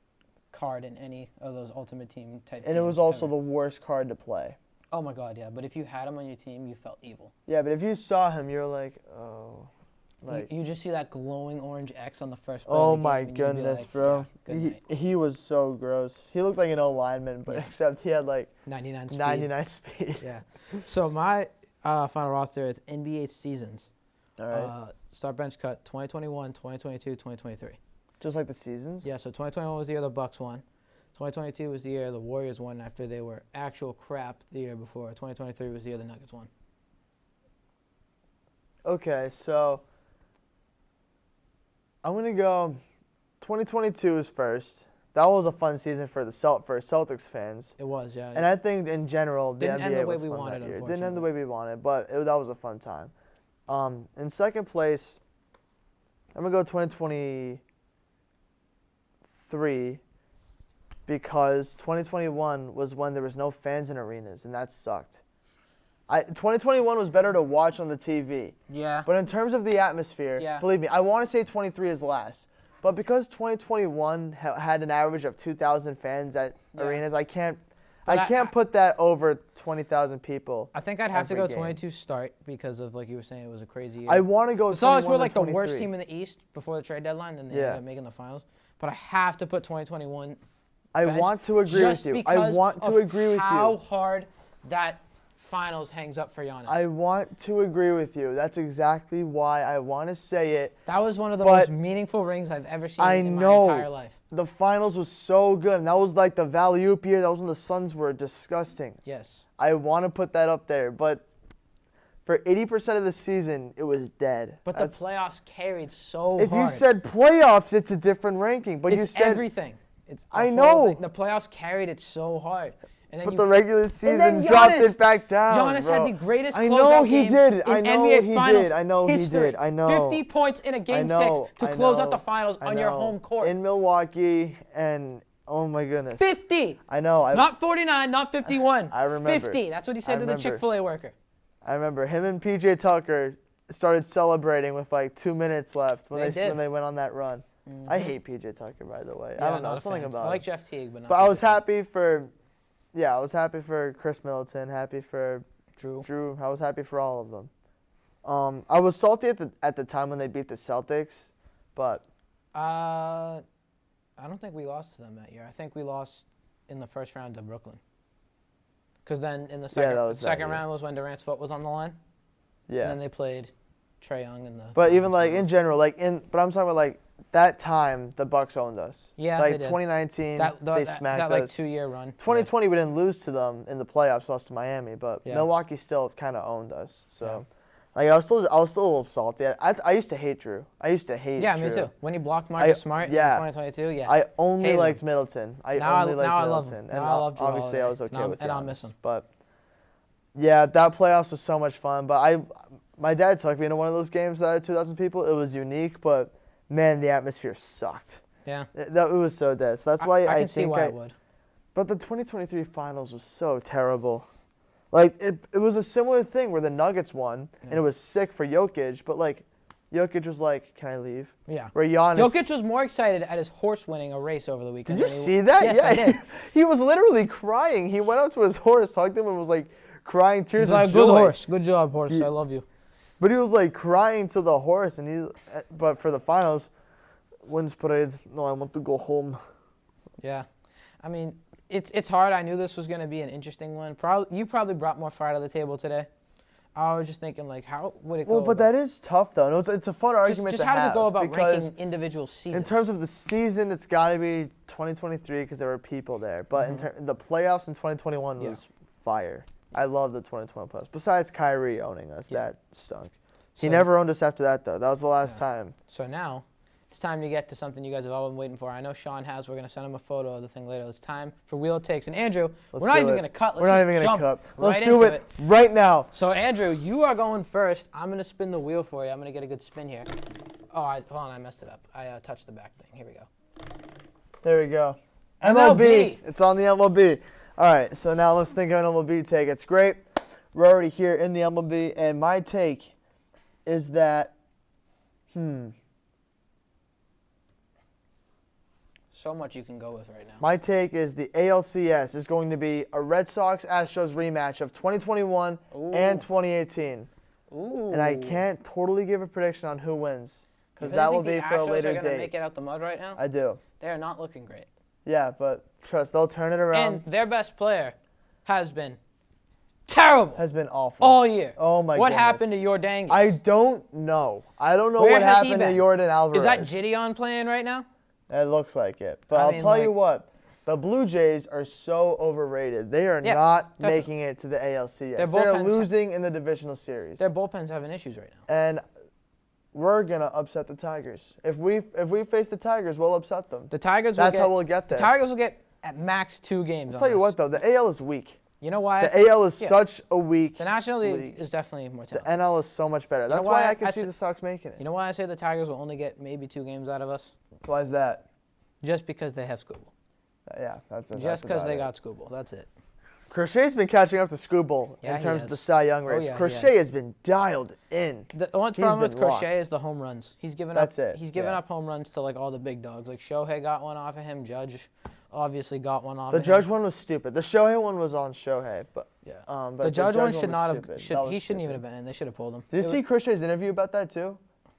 card in any of those Ultimate Team type. And it was games also ever. the worst card to play. Oh my God, yeah. But if you had him on your team, you felt evil. Yeah, but if you saw him, you're like, oh. Like, You just see that glowing orange X on the first play. oh of the my game, and you'd be goodness, like, bro. Yeah, good night. He was so gross. He looked like an O lineman, but Yeah. except he had like 99 speed. 99 speed. Yeah. So my final roster is NBA seasons. All right. Start bench cut 2021, 2022, 2023. Just like the seasons? Yeah, so 2021 was the year the Bucks won. 2022 was the year the Warriors won after they were actual crap the year before. 2023 was the year the Nuggets won. Okay, so I'm going to go 2022 is first. That was a fun season for Celtics fans. It was, yeah. And I think in general, the Didn't end NBA the way was we fun wanted, that year. It didn't end the way we wanted, but that was a fun time. In second place, I'm going to go 2023 because 2021 was when there was no fans in arenas, and that sucked. 2021 was better to watch on the TV. Yeah. But in terms of the atmosphere, believe me, I want to say 23 is last. But because 2021 had an average of 2,000 fans at arenas, I can't put that over 20,000 people. I think I'd have to go 22 start because of, like you were saying, it was a crazy year. I want to go 21 to 23. The Celtics were like the 23. worst team in the East before the trade deadline, and they ended up making the finals. But I have to put 2021. I want to agree with you. I want to agree with you. How hard that finals hangs up for Giannis. I want to agree with you. That's exactly why I want to say it. That was one of the most meaningful rings I've ever seen in my entire life. The finals was so good, and that was like the Valley-Oop year. That was when the Suns were disgusting. Yes. I want to put that up there, but for 80% of the season, it was dead. But the playoffs carried so hard. If you said playoffs, it's a different ranking. But it's you said everything. It's I know. The playoffs carried it so hard. And then but the regular season dropped it back down. Giannis had the greatest closeout game in NBA Finals I know history. he did. I know. 50 points in a Game 6 to close out the finals on your home court. In Milwaukee, and oh my goodness. 50. I know. Not 49, not 51. I remember. 50. That's what he said to the Chick-fil-A worker. I remember him and PJ Tucker started celebrating with like 2 minutes left when they went on that run. Mm-hmm. I hate PJ Tucker, by the way. I don't know something about it. I like Jeff Teague, but not. But I was happy for. Yeah, I was happy for Chris Middleton, happy for Drew. I was happy for all of them. I was salty at the time when they beat the Celtics, but I don't think we lost to them that year. I think we lost in the first round to Brooklyn. Because then in the second round was when Durant's foot was on the line. Yeah. And then they played Trae Young in the. But even like in general, but I'm talking about like that time the Bucks owned us. Yeah, like they did. 2019, they smacked us. That like 2-year run. 2020 we didn't lose to them in the playoffs, lost to Miami, but Milwaukee still kind of owned us. So, like I was still a little salty. I used to hate Drew. Yeah, me too. When he blocked Marcus Smart in 2022, I only liked Middleton. Now I love him. And I love Drew obviously I was okay with and I'll miss him. But yeah, that playoffs was so much fun. But my dad took me into one of those games that had 2,000 people. It was unique, but man, the atmosphere sucked. Yeah. It was so dead. So that's why I can see why it would. But the 2023 finals was so terrible. Like, it was a similar thing where the Nuggets won, and it was sick for Jokic, but, like, Jokic was like, can I leave? Yeah. Where Giannis... Jokic was more excited at his horse winning a race over the weekend. Did you see that? Yes, I did. He was literally crying. He went up to his horse, hugged him, and was, like, crying tears of joy. He's like, good horse. Good job, horse. I love you. But he was, like, crying to the horse, but for the finals... Wins parade. No, I want to go home. Yeah, I mean, it's hard. I knew this was going to be an interesting one. You probably brought more fire to the table today. I was just thinking, like, how would it go? Well, but that is tough, though. It's a fun argument to have. Just how does it go about ranking individual seasons? In terms of the season, it's got to be 2023 because there were people there. But in the playoffs in 2021 was fire. I love the 2020 playoffs. Besides Kyrie owning us, that stunk. He never owned us after that, though. That was the last time. So now... it's time to get to something you guys have all been waiting for. I know Sean has. We're going to send him a photo of the thing later. It's time for Wheel of Takes. And Andrew, we're not even going to cut. Let's do it right now. So, Andrew, you are going first. I'm going to spin the wheel for you. I'm going to get a good spin here. Oh, hold on. I messed it up. I touched the back thing. Here we go. There we go. MLB. It's on the MLB. All right, so now let's think of an MLB take. It's great. We're already here in the MLB. And my take is that, So much you can go with right now. My take is the ALCS is going to be a Red Sox-Astros rematch of 2021 and 2018. Ooh. And I can't totally give a prediction on who wins because that will be for a later date. The Astros are going to make it out the mud right now? I do. They are not looking great. Yeah, but trust, they'll turn it around. And their best player has been terrible. Has been awful. All year. Oh, my goodness. What happened to Yordangus? I don't know. I don't know what happened to Jordan Alvarez. Is that Gideon playing right now? It looks like it. But I'll tell you what. The Blue Jays are so overrated. They are not making it to the ALCS. They're losing in the divisional series. Their bullpen's having issues right now. And we're gonna upset the Tigers. If we face the Tigers, we'll upset them. The Tigers. That's how we'll get there. The Tigers will get at max 2 games. I'll tell you what, though, the AL is weak. You know why? The AL is such a weak. The National League league. is definitely more talented. The NL is so much better. That's why I can see the Sox making it. You know why I say the Tigers will only get maybe 2 games out of us? Why is that? Just because they have Skubal. Yeah, that's it. Just because they got Skubal. That's it. Crochet's been catching up to Skubal in terms of the Cy Young race. Yeah, Crochet has been dialed in. The only problem with Crochet is the home runs. He's given up. That's it. He's given up home runs to like all the big dogs. Like Shohei got one off of him. Judge obviously got one off. The Judge one was stupid. The Shohei one was on Shohei, but yeah. But the Judge one should not have. He shouldn't even have been in. They should have pulled him. Did you see Crochet's interview about that too?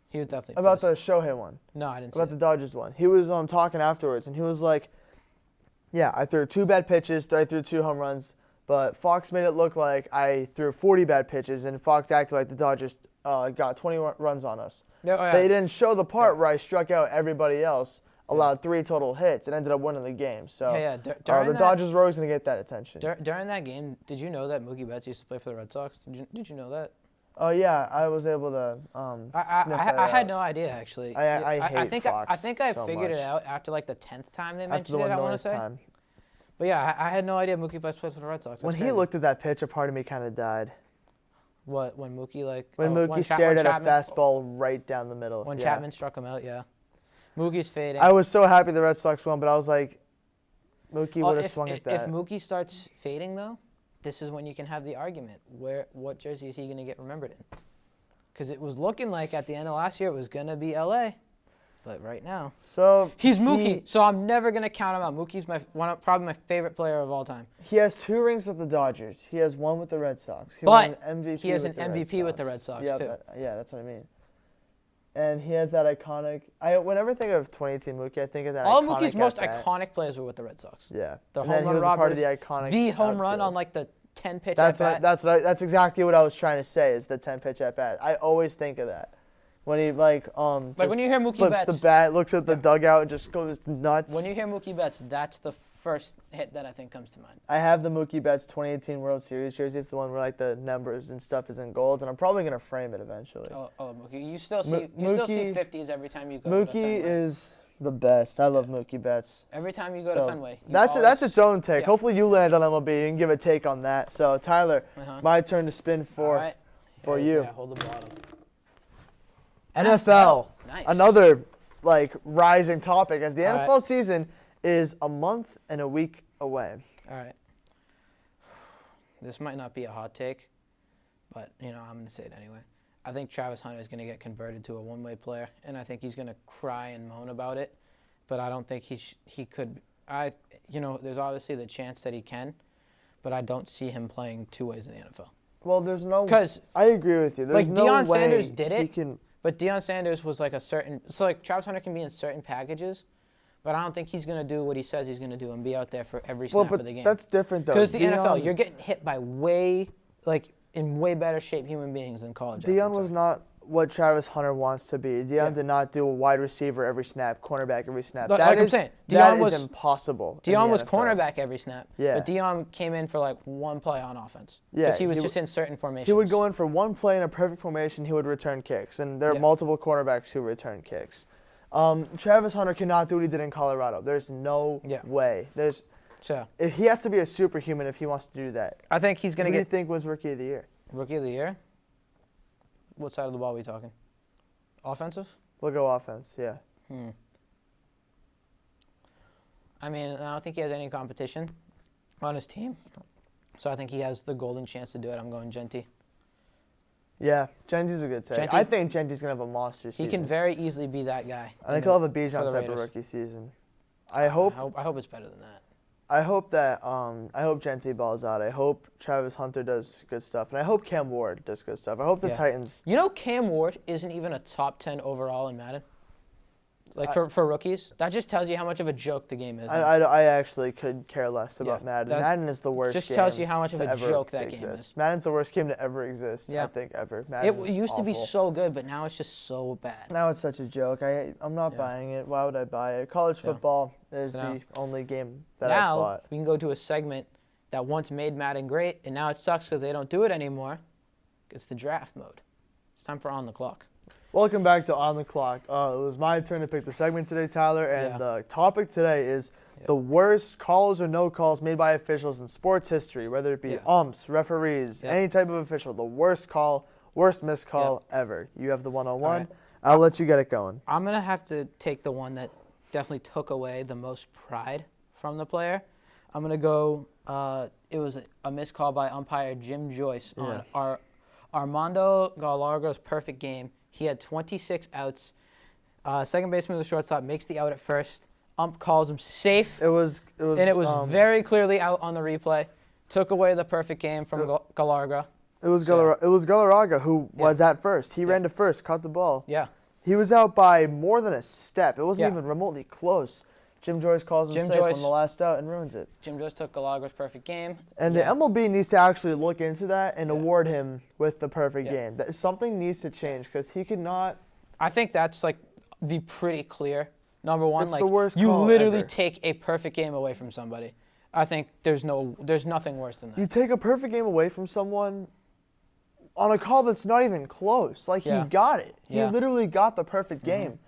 He was definitely about the Shohei one. No, I didn't. About the Dodgers one. He was talking afterwards, and he was like, "Yeah, I threw 2 bad pitches. I threw 2 home runs." But Fox made it look like I threw 40 bad pitches, and Fox acted like the Dodgers got 20 runs on us. They didn't show the part where I struck out everybody else, allowed 3 total hits, and ended up winning the game. So the Dodgers were always going to get that attention. During that game, did you know that Mookie Betts used to play for the Red Sox? Did you know that? Oh yeah, I was able to. I had no idea actually. I hate Fox I think I so figured much. it out after like the 10th time they mentioned After it. the I want to say. time. But yeah, I had no idea Mookie Betts plays for the Red Sox. When he looked at that pitch, a part of me kind of died. What? When Mookie Mookie stared at a fastball right down the middle. When Chapman struck him out, yeah. Mookie's fading. I was so happy the Red Sox won, but I was like, Mookie would have swung at that. If Mookie starts fading though, this is when you can have the argument. What jersey is he going to get remembered in? Because it was looking like at the end of last year it was going to be LA. But right now, he's Mookie, so I'm never gonna count him out. Mookie's probably my favorite player of all time. He has 2 rings with the Dodgers. He has 1 with the Red Sox. He has an MVP with the Red Sox too. Yeah, that's what I mean. And he has that iconic. Whenever I think of 2018 Mookie, I think of that. All of Mookie's most iconic plays were with the Red Sox. Yeah, the home run robbery. Part of the iconic. The home run on like the 10-pitch at bat. That's exactly what I was trying to say. Is the 10-pitch at bat. I always think of that. When he like when you hear Mookie flips Betts, the bat, looks at the dugout, and just goes nuts. When you hear Mookie Betts, that's the first hit that I think comes to mind. I have the Mookie Betts 2018 World Series jersey. It's the one where like the numbers and stuff is in gold, and I'm probably gonna frame it eventually. Oh, Mookie! You still see 50s every time you go. Mookie to Fenway. Is the best. I love Mookie Betts. Every time you go to Fenway. That's its own take. Yeah. Hopefully you land on MLB and give a take on that. So Tyler, my turn to spin for you. Yeah, hold the bottom. NFL. Nice. Another rising topic as the NFL season is a month and a week away. All right. This might not be a hot take, but I'm going to say it anyway. I think Travis Hunter is going to get converted to a one-way player, and I think he's going to cry and moan about it. But I don't think he could. There's obviously the chance that he can, but I don't see him playing 2 ways in the NFL. Well, there's no. Because I agree with you. There's no Deion way Sanders did it. He can. But Deion Sanders was like a certain. So Travis Hunter can be in certain packages, but I don't think he's going to do what he says he's going to do and be out there for every snap of the game. That's different though. Because the NFL, you're getting hit by in way better shape human beings than college. Deion was not what Travis Hunter wants to be. Deion did not do a wide receiver every snap, cornerback every snap. That is impossible. Deion was cornerback every snap. Yeah. But Deion came in for one play on offense. Yeah. Because he was just in certain formations. He would go in for one play in a perfect formation. He would return kicks, and there are multiple cornerbacks who return kicks. Travis Hunter cannot do what he did in Colorado. There's no way. If he has to be a superhuman if he wants to do that. I think he's going to get. Who do you think was Rookie of the Year? Rookie of the Year? What side of the ball are we talking? Offensive? We'll go offense, yeah. I mean, I don't think he has any competition on his team. So I think he has the golden chance to do it. I'm going Genty. Yeah, Genty's a good take. I think Genty's going to have a monster season. He can very easily be that guy. I think he'll have a Bijan type of rookie season. I hope it's better than that. I hope Genty balls out. I hope Travis Hunter does good stuff. And I hope Cam Ward does good stuff. I hope the Titans. Cam Ward isn't even a top 10 overall in Madden? For rookies? That just tells you how much of a joke the game is. I actually could care less about Madden. Madden is the worst game. Just tells you how much of a joke that game is. Madden's the worst game to ever exist, I think, ever. Madden it used to be so good, but now it's just so bad. Now it's such a joke. I'm not buying it. Why would I buy it? College football is the only game that I've bought. Now we can go to a segment that once made Madden great, and now it sucks because they don't do it anymore. It's the draft mode. It's time for On the Clock. Welcome back to On the Clock. It was my turn to pick the segment today, Tyler, and the topic today is the worst calls or no calls made by officials in sports history, whether it be umps, referees, any type of official. The worst call, worst missed call ever. You have the 101. Right. I'll let you get it going. I'm going to have to take the one that definitely took away the most pride from the player. I'm going to go, it was a missed call by umpire Jim Joyce on Armando Galarga's perfect game. He had 26 outs. Second baseman with the shortstop makes the out at first. Ump calls him safe. It was very clearly out on the replay. Took away the perfect game from Galarga. It was Galarraga who was at first. He ran to first, caught the ball. Yeah. He was out by more than a step. It wasn't even remotely close. Jim Joyce calls him safe on the last out and ruins it. Jim Joyce took Galarga's perfect game. And the MLB needs to actually look into that and award him with the perfect game. Something needs to change because he could not. I think that's like the pretty clear number one. It's the worst you call literally ever. take a perfect game away from somebody. I think there's nothing worse than that. You take a perfect game away from someone on a call that's not even close. Like he got it. He literally got the perfect game.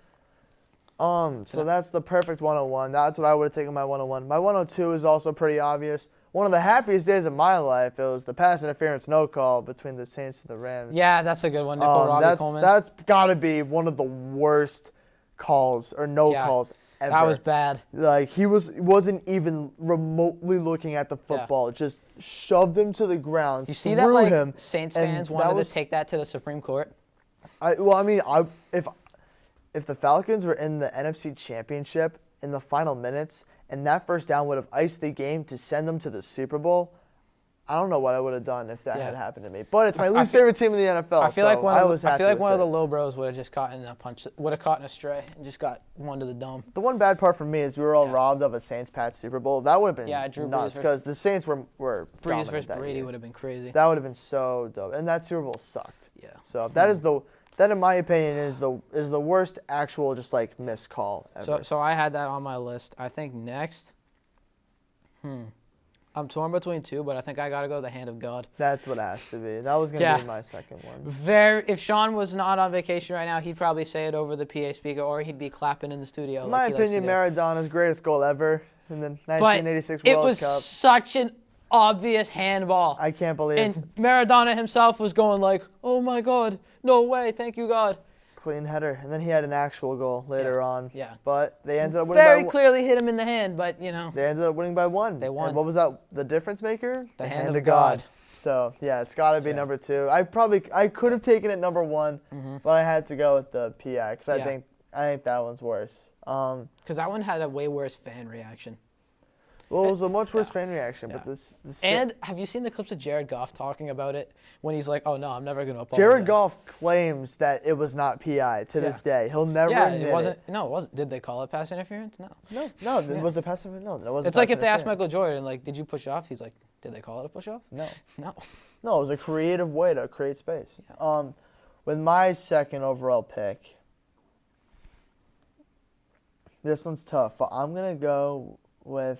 So that's the perfect 101. That's what I would have taken my 101. My 102 is also pretty obvious. One of the happiest days of my life, it was the pass interference no call between the Saints and the Rams. Yeah, that's a good one. Robbie Coleman. That's got to be one of the worst calls or no calls ever. That was bad. Like he wasn't even remotely looking at the football. It just shoved him to the ground. You see that Saints fans wanted to take that to the Supreme Court? If the Falcons were in the NFC Championship in the final minutes and that first down would have iced the game to send them to the Super Bowl, I don't know what I would have done if that had happened to me. But it's my least favorite team in the NFL. I feel like one of the low bros would have just caught a stray and just got one to the dome. The one bad part for me is we were all robbed of a Saints-Pats Super Bowl. That would have been Drew nuts because the Saints were Brees versus Brady year. would have been crazy. That would have been so dope. And that Super Bowl sucked. Yeah. So that, in my opinion, is the worst actual just like missed call ever. So I had that on my list. I think next, I'm torn between two, but I think I gotta go the hand of God. That's what it has to be. That was gonna be my second one. If Sean was not on vacation right now, he'd probably say it over the PA speaker, or he'd be clapping in the studio. In my opinion, Maradona's greatest goal ever in the 1986 World Cup. It was such an obvious handball. I can't believe. And Maradona himself was going like, "Oh my God, no way, thank you God." Clean header, and then he had an actual goal later on. Yeah. But they ended up winning very clearly hit him in the hand, but They ended up winning by one. They won. And what was that? The difference maker? The hand of God. So yeah, it's got to be number two. I could have taken it number one, but I had to go with the PI because I think that one's worse. Because that one had a way worse fan reaction. Well, it was a much worse fan reaction, but this And have you seen the clips of Jared Goff talking about it when he's like, "Oh no, I'm never going to apologize." Jared Goff claims that it was not PI to this day. He'll never admit it wasn't. No, it wasn't. Did they call it pass interference? No. No. It was a pass interference. No, it wasn't. It's like if they asked Michael Jordan, like, "Did you push off?" He's like, "Did they call it a push off?" No. No, it was a creative way to create space. Yeah. With my second overall pick, this one's tough, but I'm gonna go with.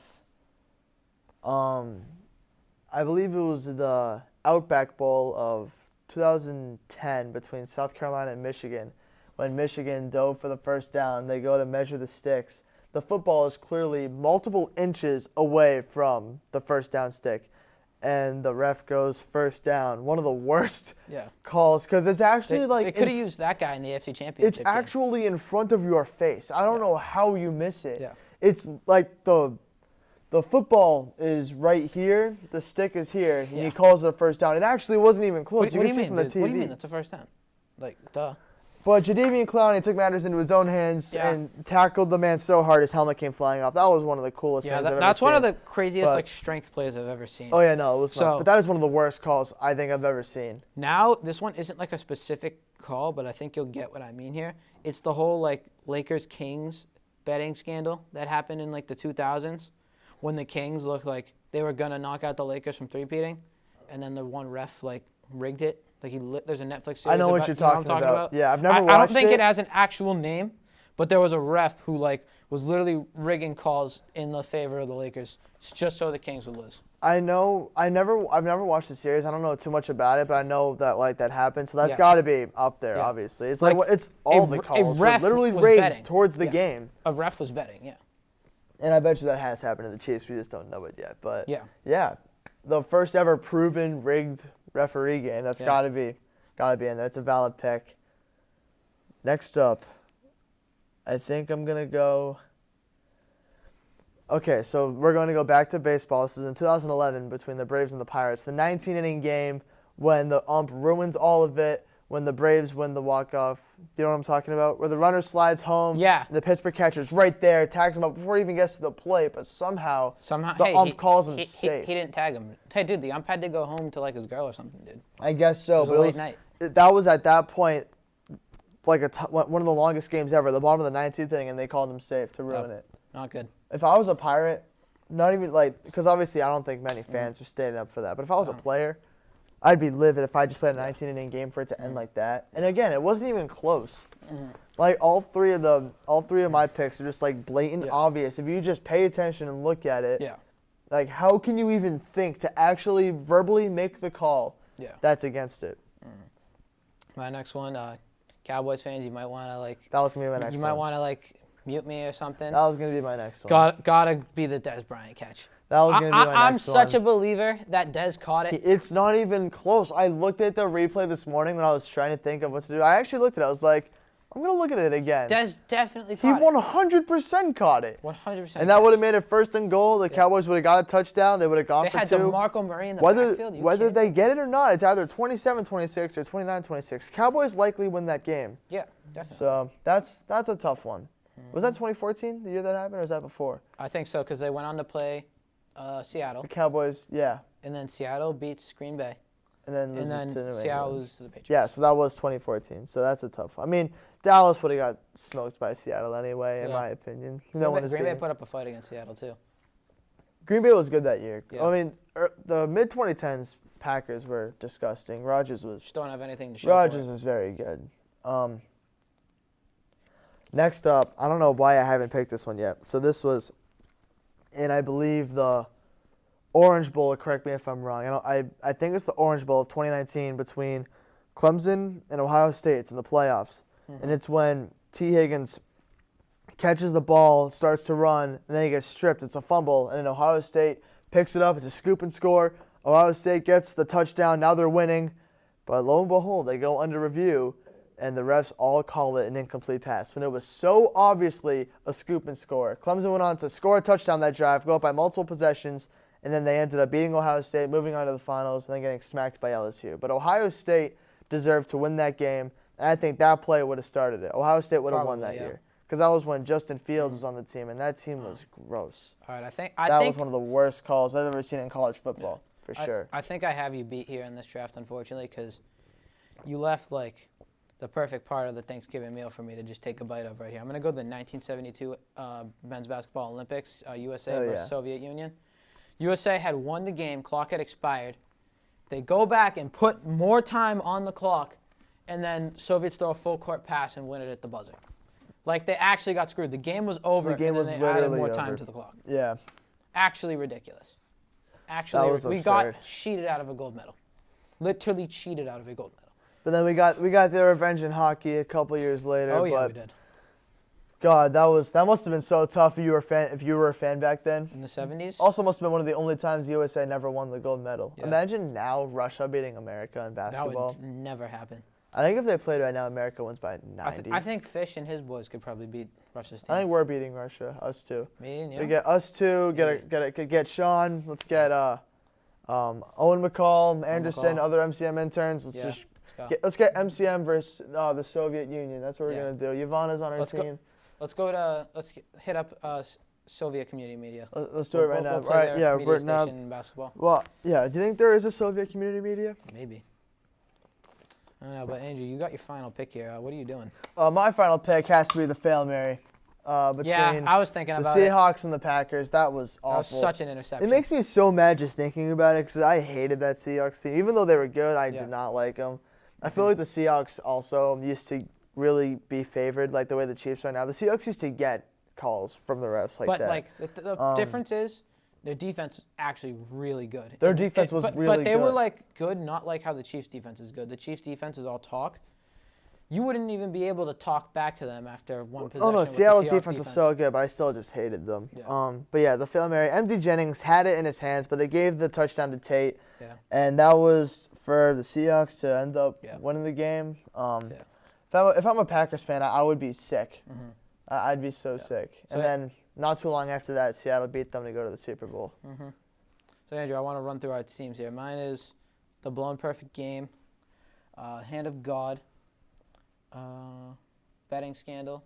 I believe it was the Outback Bowl of 2010 between South Carolina and Michigan. When Michigan dove for the first down, they go to measure the sticks. The football is clearly multiple inches away from the first down stick, and the ref goes first down. One of the worst calls because it's actually they could have used that guy in the AFC Championship. It's actually in front of your face. I don't know how you miss it. Yeah. It's like the football is right here, the stick is here, and he calls it a first down. It actually wasn't even close. What do you see mean? from the TV. What do you mean that's a first down? Like, duh. But Jadeveon Clowney took matters into his own hands and tackled the man so hard his helmet came flying off. That was one of the coolest things I've ever seen. That's one of the craziest strength plays I've ever seen. Oh, yeah, no, it was nuts. But that is one of the worst calls I think I've ever seen. Now, this one isn't like a specific call, but I think you'll get what I mean here. It's the whole, like, Lakers-Kings betting scandal that happened in, like, the 2000s. When the Kings looked like they were gonna knock out the Lakers from three-peating, and then the one ref like rigged it. Like there's a Netflix series. I know what you're talking about. Yeah, I've never watched it. I don't think it has an actual name, but there was a ref who like was literally rigging calls in the favor of the Lakers just so the Kings would lose. I've never watched the series. I don't know too much about it, but I know that that happened. So that's got to be up there, obviously. It's it's all the calls were literally raised towards the game. A ref was betting, yeah. And I bet you that has happened to the Chiefs. We just don't know it yet. But yeah, the first ever proven rigged referee game. That's got to be in there. It's a valid pick. Next up, I think I'm gonna go. Okay, so we're going to go back to baseball. This is in 2011 between the Braves and the Pirates. The 19-inning game when the ump ruins all of it, when the Braves win the walk-off. Do you know what I'm talking about? Where the runner slides home. Yeah. The Pittsburgh catcher's right there, tags him up before he even gets to the plate, but somehow the ump calls him safe. He didn't tag him. Hey, dude, the ump had to go home to his girl or something, dude. I guess so. It was a late night. That was at that point one of the longest games ever, the bottom of the 19th inning, and they called him safe to ruin it. Not good. If I was a Pirate, not even because obviously I don't think many fans are standing up for that. But if I was a player, I'd be livid if I just played a 19-inning game for it to end like that. And again, it wasn't even close. All three of my picks are just blatant obvious. If you just pay attention and look at it, how can you even think to actually verbally make the call that's against it? My next one, Cowboys fans, you might want to That was gonna be my next one. You might want to mute me or something. That was going to be my next one. Gotta be the Dez Bryant catch. That was going to be my next one. I'm such a believer that Dez caught it. It's not even close. I looked at the replay this morning when I was trying to think of what to do. I actually looked at it. I was like, I'm going to look at it again. Dez definitely caught it. He 100% caught it. 100%. And that would have made it first and goal. The Cowboys would have got a touchdown. They would have gone for two. They had DeMarco Murray in the backfield. Whether they get it or not, it's either 27-26 or 29-26. Cowboys likely win that game. Yeah, definitely. So that's a tough one. Was that 2014, the year that happened, or was that before? I think so, because they went on to play Seattle. The Cowboys, yeah. And then Seattle beats Green Bay. And then Seattle loses to the Patriots. Yeah, so that was 2014. So that's a tough one. I mean, Dallas would have got smoked by Seattle anyway, in my opinion. Green Bay put up a fight against Seattle, too. Green Bay was good that year. Yeah. I mean, the mid-2010s Packers were disgusting. Rodgers just don't have anything to show Rodgers was very good. Next up, I don't know why I haven't picked this one yet. So this was, and I believe the Orange Bowl. Correct me if I'm wrong. I think it's the Orange Bowl of 2019 between Clemson and Ohio State. It's in the playoffs, and it's when T. Higgins catches the ball, starts to run, and then he gets stripped. It's a fumble, and then Ohio State picks it up. It's a scoop and score. Ohio State gets the touchdown. Now they're winning, but lo and behold, they go under review. And the refs all call it an incomplete pass when it was so obviously a scoop and score. Clemson went on to score a touchdown that drive, go up by multiple possessions, and then they ended up beating Ohio State, moving on to the finals, and then getting smacked by LSU. But Ohio State deserved to win that game, and I think that play would have started it. Ohio State would have won that year because that was when Justin Fields was on the team, and that team was gross. All right, I think that was one of the worst calls I've ever seen in college football, for sure. I think I have you beat here in this draft, unfortunately, because you left the perfect part of the Thanksgiving meal for me to just take a bite of right here. I'm going to go to the 1972 men's basketball Olympics, USA versus Soviet Union. USA had won the game, clock had expired. They go back and put more time on the clock, and then Soviets throw a full court pass and win it at the buzzer. They actually got screwed. The game was over, the game and then they added more time to the clock. Yeah. Actually ridiculous. Actually, we got cheated out of a gold medal. Literally cheated out of a gold medal. But then we got their revenge in hockey a couple years later. Oh yeah, we did. God, that must have been so tough if you were a fan back then. In the 70s? Also must have been one of the only times the USA never won the gold medal. Yeah. Imagine now Russia beating America in basketball. That would never happen. I think if they played right now, America wins by 90. I think Fish and his boys could probably beat Russia's team. I think we're beating Russia, us two. Me and you. We get us two, get Sean, let's get Owen McCall, Anderson, other MCM interns. Let's get MCM versus the Soviet Union. That's what we're gonna do. Yvonne's on our team. Let's hit up Soviet community media. Let's do it right now. We'll play we're now in basketball. Well, yeah. Do you think there is a Soviet community media? Maybe. I don't know, but Andrew, you got your final pick here. What are you doing? My final pick has to be the Hail Mary. Between I was thinking about the Seahawks and the Packers. That was awful. That was such an interception. It makes me so mad just thinking about it because I hated that Seahawks team. Even though they were good, I did not like them. I feel like the Seahawks also used to really be favored, like the way the Chiefs are now. The Seahawks used to get calls from the refs like that. But the difference is Their defense was actually really good. Their defense was really good. But they were like good, not like how the Chiefs' defense is good. The Chiefs' defense is all talk. You wouldn't even be able to talk back to them after one possession. Oh no, with the Seattle's Seahawks defense was so good, but I still just hated them. Yeah. But yeah, the Hail Mary. MD Jennings had it in his hands, but they gave the touchdown to Tate, Yeah. and that was for the Seahawks to end up Yeah. winning the game. Yeah. If I'm a Packers fan, I would be sick. Mm-hmm. I'd be so sick. And then not too long after that, Seattle beat them to go to the Super Bowl. Mm-hmm. So Andrew, I want to run through our teams here. Mine is the blown perfect game, hand of God, betting scandal,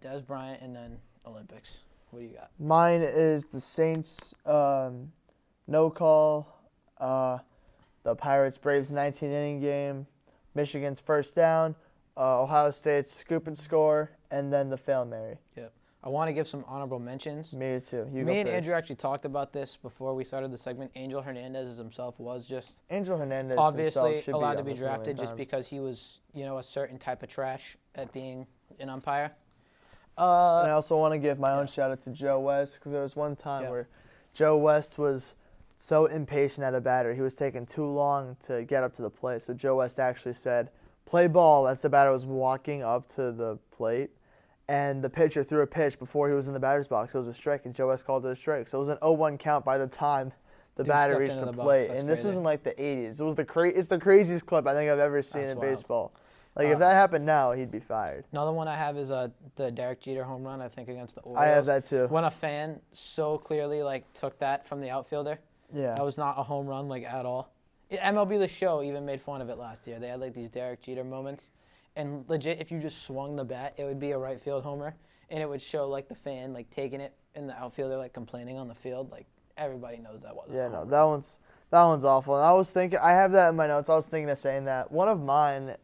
Des Bryant, and then Olympics. What do you got? Mine is the Saints no call, the Pirates Braves 19-inning game, Michigan's first down, Ohio State's scoop and score, and then the Hail Mary. Yep. I want to give some honorable mentions. Me too. Me and Andrew actually talked about this before we started the segment. Angel Hernandez himself was just Angel Hernandez obviously himself should allowed be to be on this a million drafted just times. because he was, a certain type of trash at being an umpire. And I also want to give my own shout out to Joe West because there was one time where Joe West was so impatient at a batter. He was taking too long to get up to the plate. So Joe West actually said, "Play ball," as the batter was walking up to the plate. And the pitcher threw a pitch before he was in the batter's box. It was a strike, and Joe West called it a strike. So it was an 0-1 count by the time the batter reached the plate. And this was in like the 80s. It was it's the craziest clip I think I've ever seen in baseball. Like if that happened now, he'd be fired. Another one I have is the Derek Jeter home run, I think, against the Orioles. I have that too. When a fan so clearly took that from the outfielder. Yeah. That was not a home run at all. MLB The Show even made fun of it last year. They had these Derek Jeter moments. And legit, if you just swung the bat, it would be a right field homer. And it would show the fan taking it and the outfielder complaining on the field. Everybody knows that wasn't. Yeah, no, that one's awful. And I was thinking, I have that in my notes. I was thinking of saying that. One of mine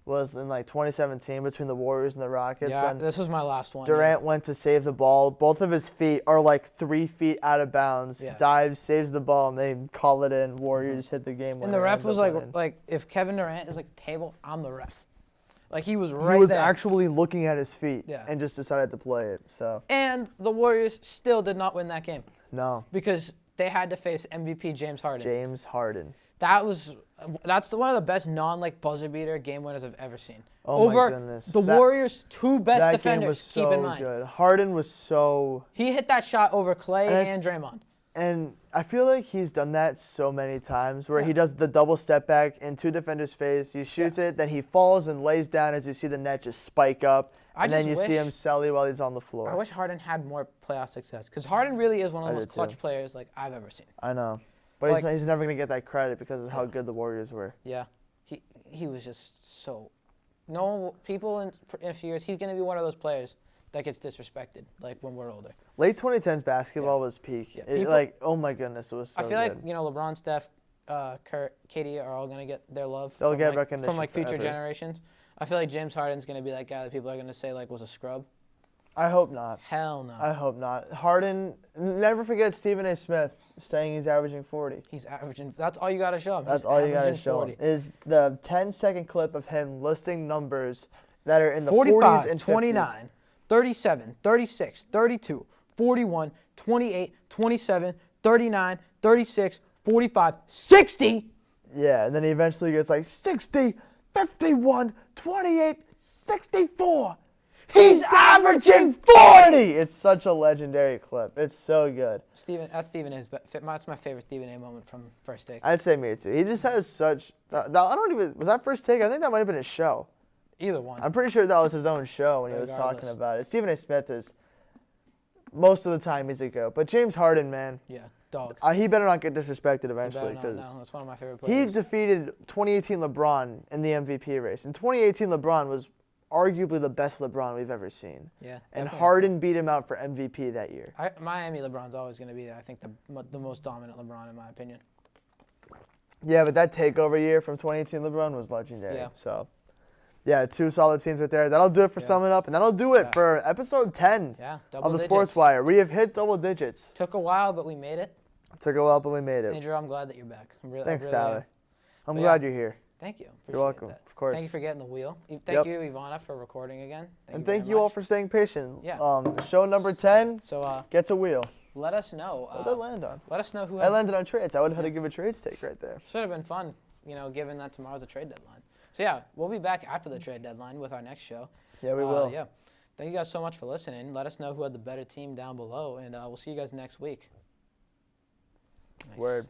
was in 2017 between the Warriors and the Rockets. Yeah, when this was my last one. Durant went to save the ball. Both of his feet are 3 feet out of bounds. Yeah. Dives, saves the ball, and they call it in. Warriors hit the game winner. And the ref was if Kevin Durant is the table, I'm the ref. He was right there. He was actually looking at his feet Yeah. and just decided to play it. So. And the Warriors still did not win that game. No. Because they had to face MVP James Harden. James Harden. That's one of the best buzzer beater game winners I've ever seen. Oh Over my goodness. The Warriors' two best that defenders, game was so keep in mind. good. Harden was so... He hit that shot over Clay and Draymond. And I feel like he's done that so many times where he does the double step back in two defenders' face. He shoots it, then he falls and lays down as you see the net just spike up. And then you see him celly while he's on the floor. I wish Harden had more playoff success because Harden really is one of the most clutch players I've ever seen. I know. But he's never going to get that credit because of how good the Warriors were. Yeah. He was just so... No, people in a few years, he's going to be one of those players that gets disrespected, when we're older. Late 2010s basketball was peak. Yeah. Oh my goodness, it was so I feel good. LeBron, Steph, Kurt, KD are all going to get their love. They'll get recognition from future forever. generations. I feel like James Harden's going to be that guy that people are going to say was a scrub. I hope not. Hell no. I hope not. Harden, never forget Stephen A. Smith saying he's averaging 40. He's averaging. That's all you got to show him. That's all you got to show him. Is the 10-second clip of him listing numbers that are in the 40s and 50s. 29, 37, 36, 32, 41, 28, 27, 39, 36, 45, 60. Yeah, and then he eventually gets 60, 51, 28, 64. He's averaging 40! It's such a legendary clip. It's so good. That's Stephen A's. That's my favorite Stephen A moment from First Take. I'd say me too. He just has such. I don't even. Was that First Take? I think that might have been his show. Either one. I'm pretty sure that was his own show when he was talking about it. Stephen A. Smith is. Most of the time he's a goat, but James Harden, man. Yeah, dog. He better not get disrespected eventually No, that's one of my favorite players. He defeated 2018 LeBron in the MVP race. In 2018, LeBron was arguably the best LeBron we've ever seen. Yeah. And definitely. Harden beat him out for MVP that year. Miami LeBron's always going to be, I think, the most dominant LeBron in my opinion. Yeah, but that takeover year from 2018 LeBron was legendary. Yeah. So, yeah, two solid teams right there. That'll do it for summing up, and that'll do it for episode 10 of the Sports Wire. We have hit double digits. Took a while, but we made it. Took a while, but we made it. Andrew, I'm glad that you're back. Thanks, Tyler. I'm glad you're here. Thank you. You're welcome. That. Of course. Thank you for getting the wheel. Thank you, Ivana, for recording again. Thank you all for staying patient. Yeah. Show number 10 So gets a wheel. let us know. What did I land on? Let us know who I landed on trades. I would have had to give a trades take right there. Should have been fun, given that tomorrow's a trade deadline. So, yeah, we'll be back after the trade deadline with our next show. Yeah, we will. Yeah. Thank you guys so much for listening. Let us know who had the better team down below, and we'll see you guys next week. Nice. Word.